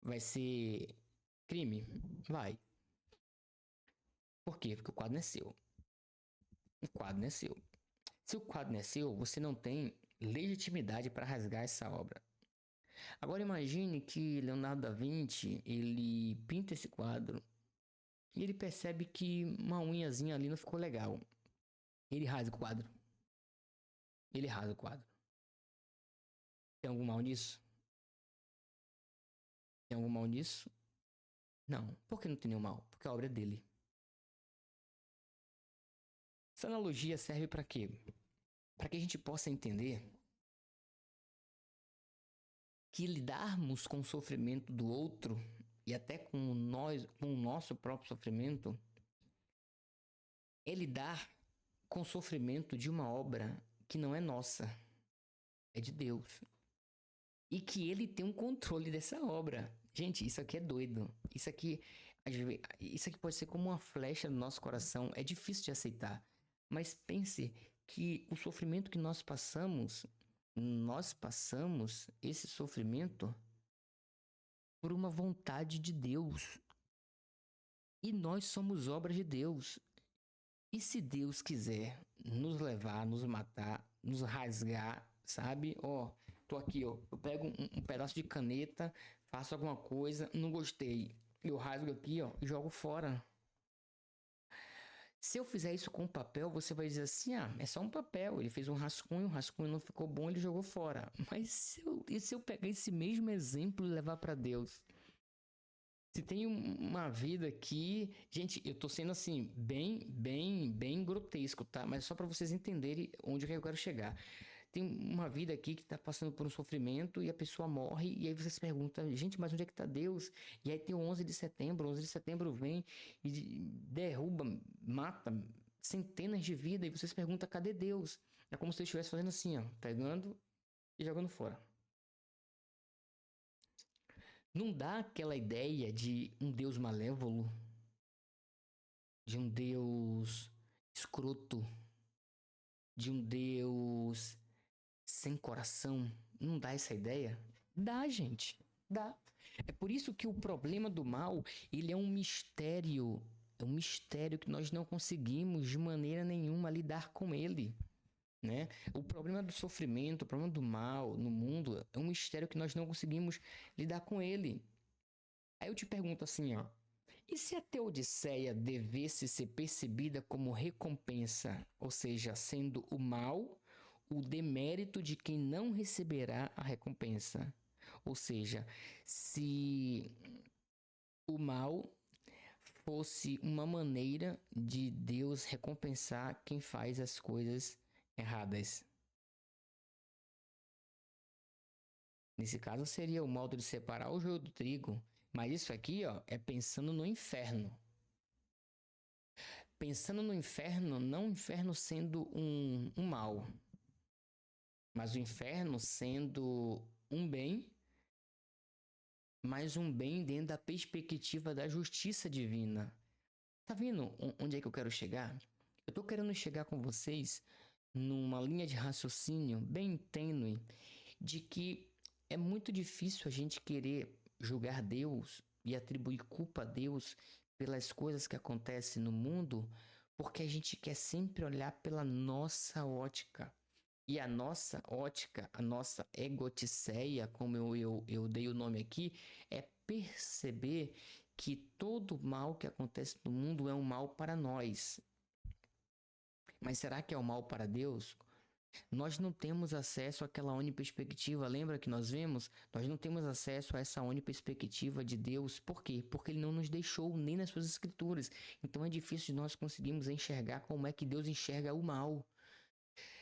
Vai ser crime? Vai. Por quê? Porque o quadro não é seu. O quadro não é seu. Se o quadro não é seu, você não tem legitimidade para rasgar essa obra. Agora imagine que Leonardo da Vinci, ele pinta esse quadro e ele percebe que uma unhazinha ali não ficou legal. Ele rasga o quadro. Ele rasga o quadro. Tem algum mal nisso? Tem algum mal nisso? Não. Por que não tem nenhum mal? Porque a obra é dele. Essa analogia serve para quê? Para que a gente possa entender que lidarmos com o sofrimento do outro e até com o nosso próprio sofrimento é lidar com o sofrimento de uma obra que não é nossa, é de Deus. E que ele tem um controle dessa obra. Gente, isso aqui é doido. Isso aqui pode ser como uma flecha no nosso coração. É difícil de aceitar. Mas pense que o sofrimento que nós passamos esse sofrimento por uma vontade de Deus. E nós somos obras de Deus. E se Deus quiser nos levar, nos matar, nos rasgar, sabe? Ó, tô aqui, ó. Eu pego um pedaço de caneta, faço alguma coisa, não gostei. Eu rasgo aqui, ó, e jogo fora. Se eu fizer isso com papel, você vai dizer assim: ah, é só um papel. Ele fez um rascunho, o rascunho não ficou bom, ele jogou fora. Mas se eu pegar esse mesmo exemplo e levar para Deus? Se tem uma vida aqui, gente, eu tô sendo assim, bem grotesco, tá? Mas só para vocês entenderem onde é que eu quero chegar. Tem uma vida aqui que tá passando por um sofrimento e a pessoa morre, e aí você se pergunta, gente, mas onde é que tá Deus? E aí tem o 11 de setembro, 11 de setembro vem e derruba, mata centenas de vidas, e você se pergunta, cadê Deus? É como se ele estivesse fazendo assim, ó, pegando e jogando fora. Não dá aquela ideia de um Deus malévolo, de um Deus escroto, de um Deus sem coração. Não dá essa ideia? Dá, gente. Dá. É por isso que o problema do mal, ele é um mistério. É um mistério que nós não conseguimos de maneira nenhuma lidar com ele. Né? O problema do sofrimento, o problema do mal no mundo é um mistério que nós não conseguimos lidar com ele. Aí eu te pergunto assim, ó. E se a Teodiceia devesse ser percebida como recompensa, ou seja, sendo o mal o demérito de quem não receberá a recompensa? Ou seja, se o mal fosse uma maneira de Deus recompensar quem faz as coisas erradas. Nesse caso seria o modo de separar o joio do trigo, mas isso aqui, ó, é pensando no inferno. Pensando no inferno, não o inferno sendo um mal, mas o inferno sendo um bem, mas um bem dentro da perspectiva da justiça divina. Tá vendo onde é que eu quero chegar? Eu tô querendo chegar com vocês numa linha de raciocínio bem tênue de que é muito difícil a gente querer julgar Deus e atribuir culpa a Deus pelas coisas que acontecem no mundo, porque a gente quer sempre olhar pela nossa ótica. E a nossa ótica, a nossa egoticeia, como eu dei o nome aqui, é perceber que todo mal que acontece no mundo é um mal para nós. Mas será que é um mal para Deus? Nós não temos acesso àquela oniperspectiva, lembra que nós vemos? Nós não temos acesso a essa oniperspectiva de Deus. Por quê? Porque ele não nos deixou nem nas suas escrituras. Então é difícil de nós conseguirmos enxergar como é que Deus enxerga o mal.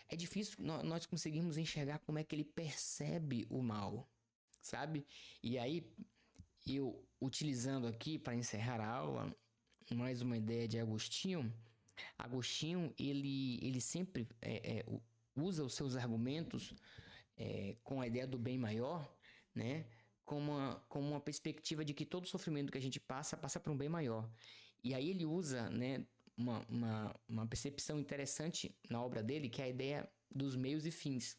É difícil nós conseguirmos enxergar como é que ele percebe o mal, sabe? E aí, eu utilizando aqui para encerrar a aula, mais uma ideia de Agostinho. Agostinho, ele sempre usa os seus argumentos com a ideia do bem maior, né? Como uma perspectiva de que todo sofrimento que a gente passa por um bem maior. E aí ele usa, né, uma percepção interessante na obra dele, que é a ideia dos meios e fins.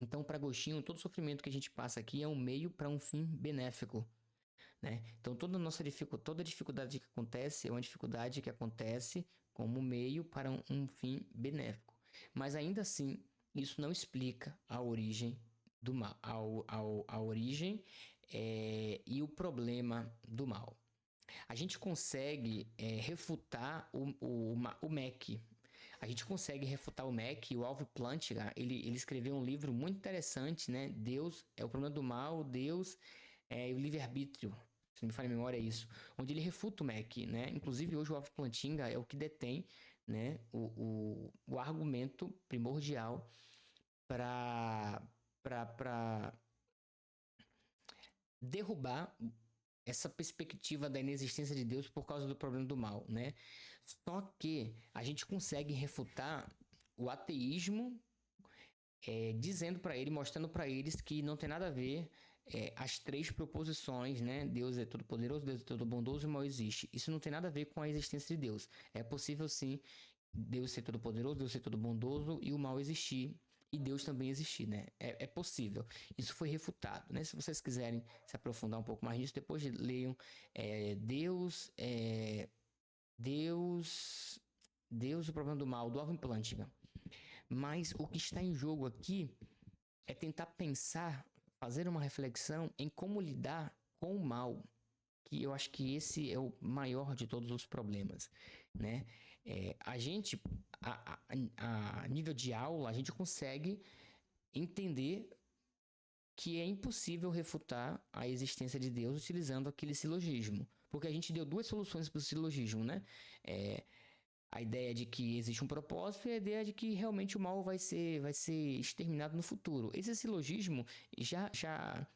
Então, para Agostinho, todo sofrimento que a gente passa aqui é um meio para um fim benéfico, né? Então, toda dificuldade que acontece é uma dificuldade que acontece como meio para um fim benéfico. Mas ainda assim, isso não explica a origem do mal, a origem e o problema do mal. A gente consegue refutar o MEC. A gente consegue refutar o MEC. E o Alvin Plantinga, ele escreveu um livro muito interessante, né? Deus é o problema do mal, Deus e o livre-arbítrio. Se não me falha a memória, é isso. Onde ele refuta o MEC, né? Inclusive, hoje o Alvin Plantinga é o que detém, né, o argumento primordial para derrubar essa perspectiva da inexistência de Deus por causa do problema do mal, né? Só que a gente consegue refutar o ateísmo dizendo para ele, mostrando para eles que não tem nada a ver as três proposições, né? Deus é todo poderoso, Deus é todo bondoso e o mal existe. Isso não tem nada a ver com a existência de Deus. É possível sim Deus ser todo poderoso, Deus ser todo bondoso e o mal existir. E Deus também existir, né? É possível. Isso foi refutado, né? Se vocês quiserem se aprofundar um pouco mais nisso, depois leiam Deus, o problema do mal, do Alvin Plantinga. Mas o que está em jogo aqui é tentar pensar, fazer uma reflexão em como lidar com o mal, que eu acho que esse é o maior de todos os problemas, né? A gente, a nível de aula, a gente consegue entender que é impossível refutar a existência de Deus utilizando aquele silogismo, porque a gente deu duas soluções para o silogismo, né? A ideia de que existe um propósito e a ideia de que realmente o mal vai ser exterminado no futuro. Esse silogismo já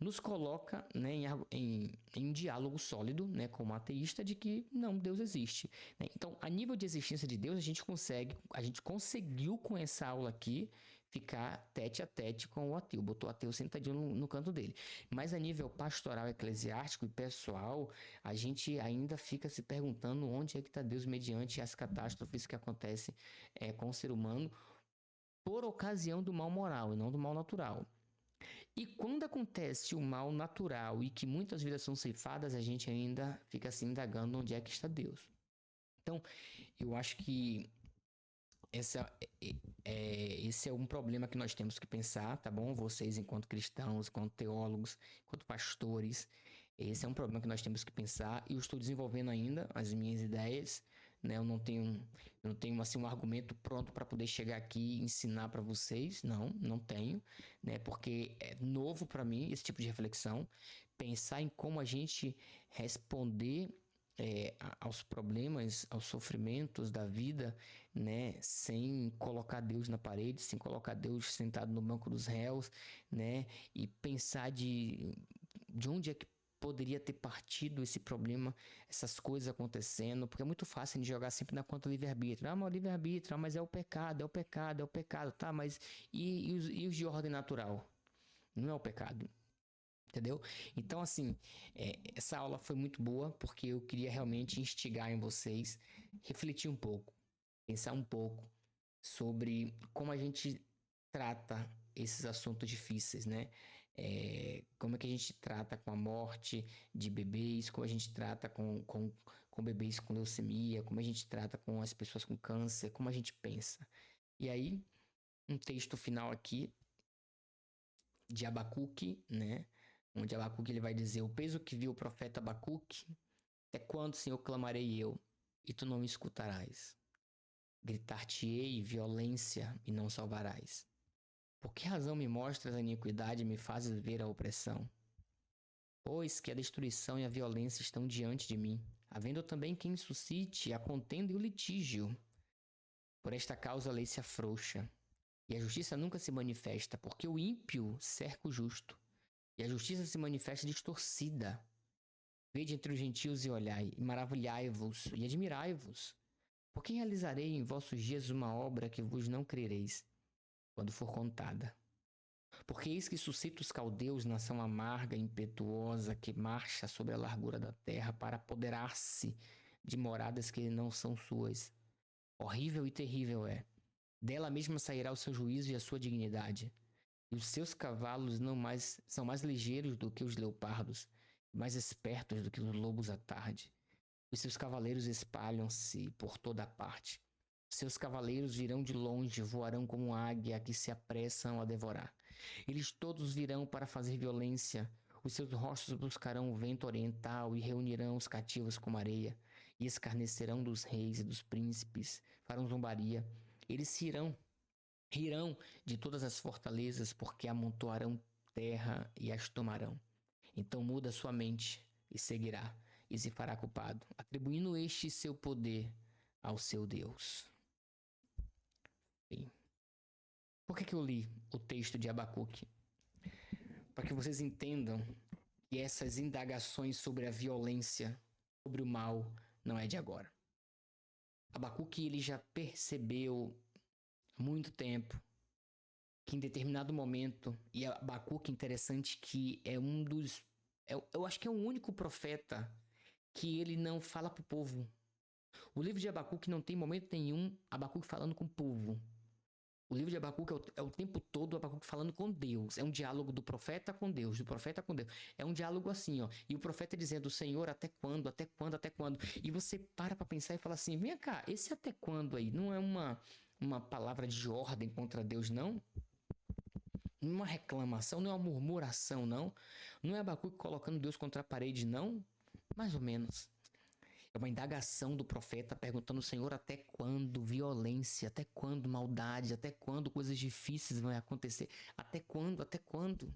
nos coloca, né, em um diálogo sólido, né, como ateísta, de que não, Deus existe, né? Então, a nível de existência de Deus, a gente conseguiu com essa aula aqui ficar tete a tete com o ateu, botou o ateu sentadinho no canto dele. Mas a nível pastoral, eclesiástico e pessoal, a gente ainda fica se perguntando onde é que está Deus mediante as catástrofes que acontecem com o ser humano por ocasião do mal moral e não do mal natural. E quando acontece o mal natural e que muitas vidas são ceifadas, a gente ainda fica se indagando onde é que está Deus. Então, eu acho que esse é um problema que nós temos que pensar, tá bom? Vocês, enquanto cristãos, enquanto teólogos, enquanto pastores, esse é um problema que nós temos que pensar e eu estou desenvolvendo ainda as minhas ideias, né? Eu não tenho assim um argumento pronto para poder chegar aqui e ensinar para vocês, não tenho, né? Porque é novo para mim esse tipo de reflexão, pensar em como a gente responder aos problemas, aos sofrimentos da vida, né, sem colocar Deus na parede, sem colocar Deus sentado no banco dos réus, né, e pensar de onde é que poderia ter partido esse problema, essas coisas acontecendo, porque é muito fácil de jogar sempre na conta do livre-arbítrio. Mas o livre-arbítrio, mas é o pecado, tá, mas e os de ordem natural? Não é o pecado. Entendeu? Então, assim, essa aula foi muito boa porque eu queria realmente instigar em vocês, refletir um pouco, pensar um pouco sobre como a gente trata esses assuntos difíceis, né? Como é que a gente trata com a morte de bebês, como a gente trata com bebês com leucemia, como a gente trata com as pessoas com câncer, como a gente pensa. E aí, um texto final aqui de Abacuque, né? Onde Abacuque ele vai dizer: o peso que viu o profeta Abacuque, até quando, Senhor, clamarei eu, e tu não me escutarás? Gritar-te-ei violência e não salvarás. Por que razão me mostras a iniquidade e me fazes ver a opressão? Pois que a destruição e a violência estão diante de mim, havendo também quem suscite a contenda e o litígio. Por esta causa a lei se afrouxa, e a justiça nunca se manifesta, porque o ímpio cerca o justo, e a justiça se manifesta distorcida. Vede entre os gentios e olhai, e maravilhai-vos, e admirai-vos. Porque realizarei em vossos dias uma obra que vos não crereis, quando for contada. Porque eis que suscita os caldeus, nação amarga e impetuosa, que marcha sobre a largura da terra para apoderar-se de moradas que não são suas. Horrível e terrível é. Dela mesma sairá o seu juízo e a sua dignidade. E os seus cavalos são mais ligeiros do que os leopardos, mais espertos do que os lobos à tarde. Os seus cavaleiros espalham-se por toda a parte. Seus cavaleiros virão de longe, voarão como águia que se apressam a devorar. Eles todos virão para fazer violência. Os seus rostos buscarão o vento oriental e reunirão os cativos como areia. E escarnecerão dos reis e dos príncipes, farão zombaria. Eles rirão de todas as fortalezas, porque amontoarão terra e as tomarão. Então muda sua mente e seguirá, e se fará culpado, atribuindo este seu poder ao seu Deus. Bem, por que eu li o texto de Abacuque? Para que vocês entendam que essas indagações sobre a violência, sobre o mal, não é de agora. Abacuque ele já percebeu há muito tempo que em determinado momento, e Abacuque interessante que é um dos, eu acho que é o único profeta que ele não fala para o povo. O livro de Abacuque não tem momento nenhum Abacuque falando com o povo. O livro de Abacuque é o tempo todo Abacuque falando com Deus. É um diálogo do profeta com Deus, do profeta com Deus. É um diálogo assim, ó. E o profeta dizendo, Senhor, até quando, até quando, até quando? E você para pensar e fala assim, vem cá, esse até quando aí? Não é uma palavra de ordem contra Deus, não? Não é uma reclamação, não é uma murmuração, não? Não é Abacuque colocando Deus contra a parede, não? Mais ou menos. É uma indagação do profeta perguntando ao Senhor até quando violência, até quando maldade, até quando coisas difíceis vão acontecer, até quando, até quando?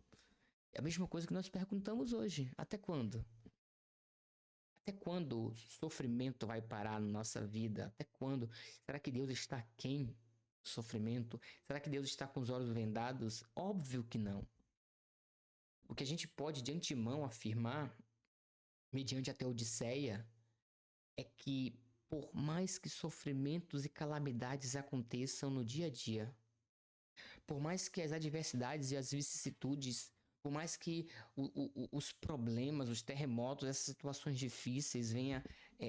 É a mesma coisa que nós perguntamos hoje, até quando? Até quando o sofrimento vai parar na nossa vida? Até quando? Será que Deus está quem do sofrimento? Será que Deus está com os olhos vendados? Óbvio que não. O que a gente pode de antemão afirmar, mediante a Teodiceia, é que por mais que sofrimentos e calamidades aconteçam no dia a dia, por mais que as adversidades e as vicissitudes, por mais que os problemas, os terremotos, essas situações difíceis venham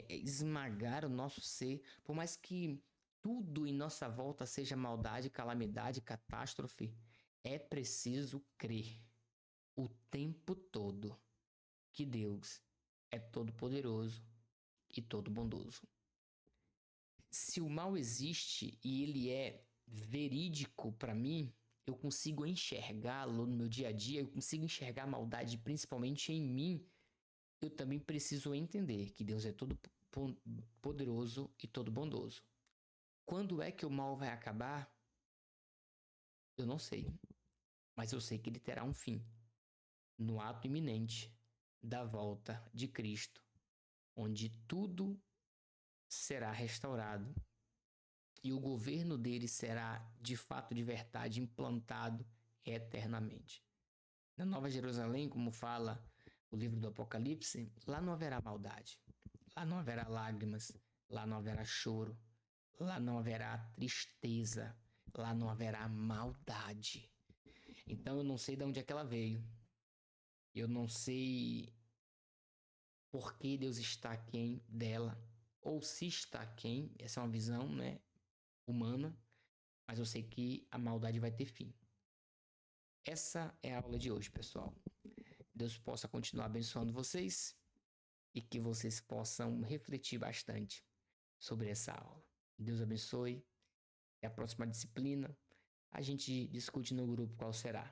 esmagar o nosso ser, por mais que tudo em nossa volta seja maldade, calamidade, catástrofe, é preciso crer o tempo todo que Deus é todo-poderoso e todo bondoso. Se o mal existe e ele é verídico para mim, eu consigo enxergá-lo no meu dia a dia, eu consigo enxergar a maldade principalmente em mim, eu também preciso entender que Deus é todo poderoso e todo bondoso. Quando é que o mal vai acabar? Eu não sei, mas eu sei que ele terá um fim no ato iminente da volta de Cristo, onde tudo será restaurado e o governo dele será de fato de verdade implantado eternamente. Na Nova Jerusalém, como fala o livro do Apocalipse, lá não haverá maldade, lá não haverá lágrimas, lá não haverá choro, lá não haverá tristeza, lá não haverá maldade. Então eu não sei de onde é que ela veio, eu não sei por que Deus está aquém dela, ou se está aquém, essa é uma visão, né, humana, mas eu sei que a maldade vai ter fim. Essa é a aula de hoje, pessoal. Deus possa continuar abençoando vocês e que vocês possam refletir bastante sobre essa aula. Deus abençoe. E a próxima disciplina a gente discute no grupo qual será.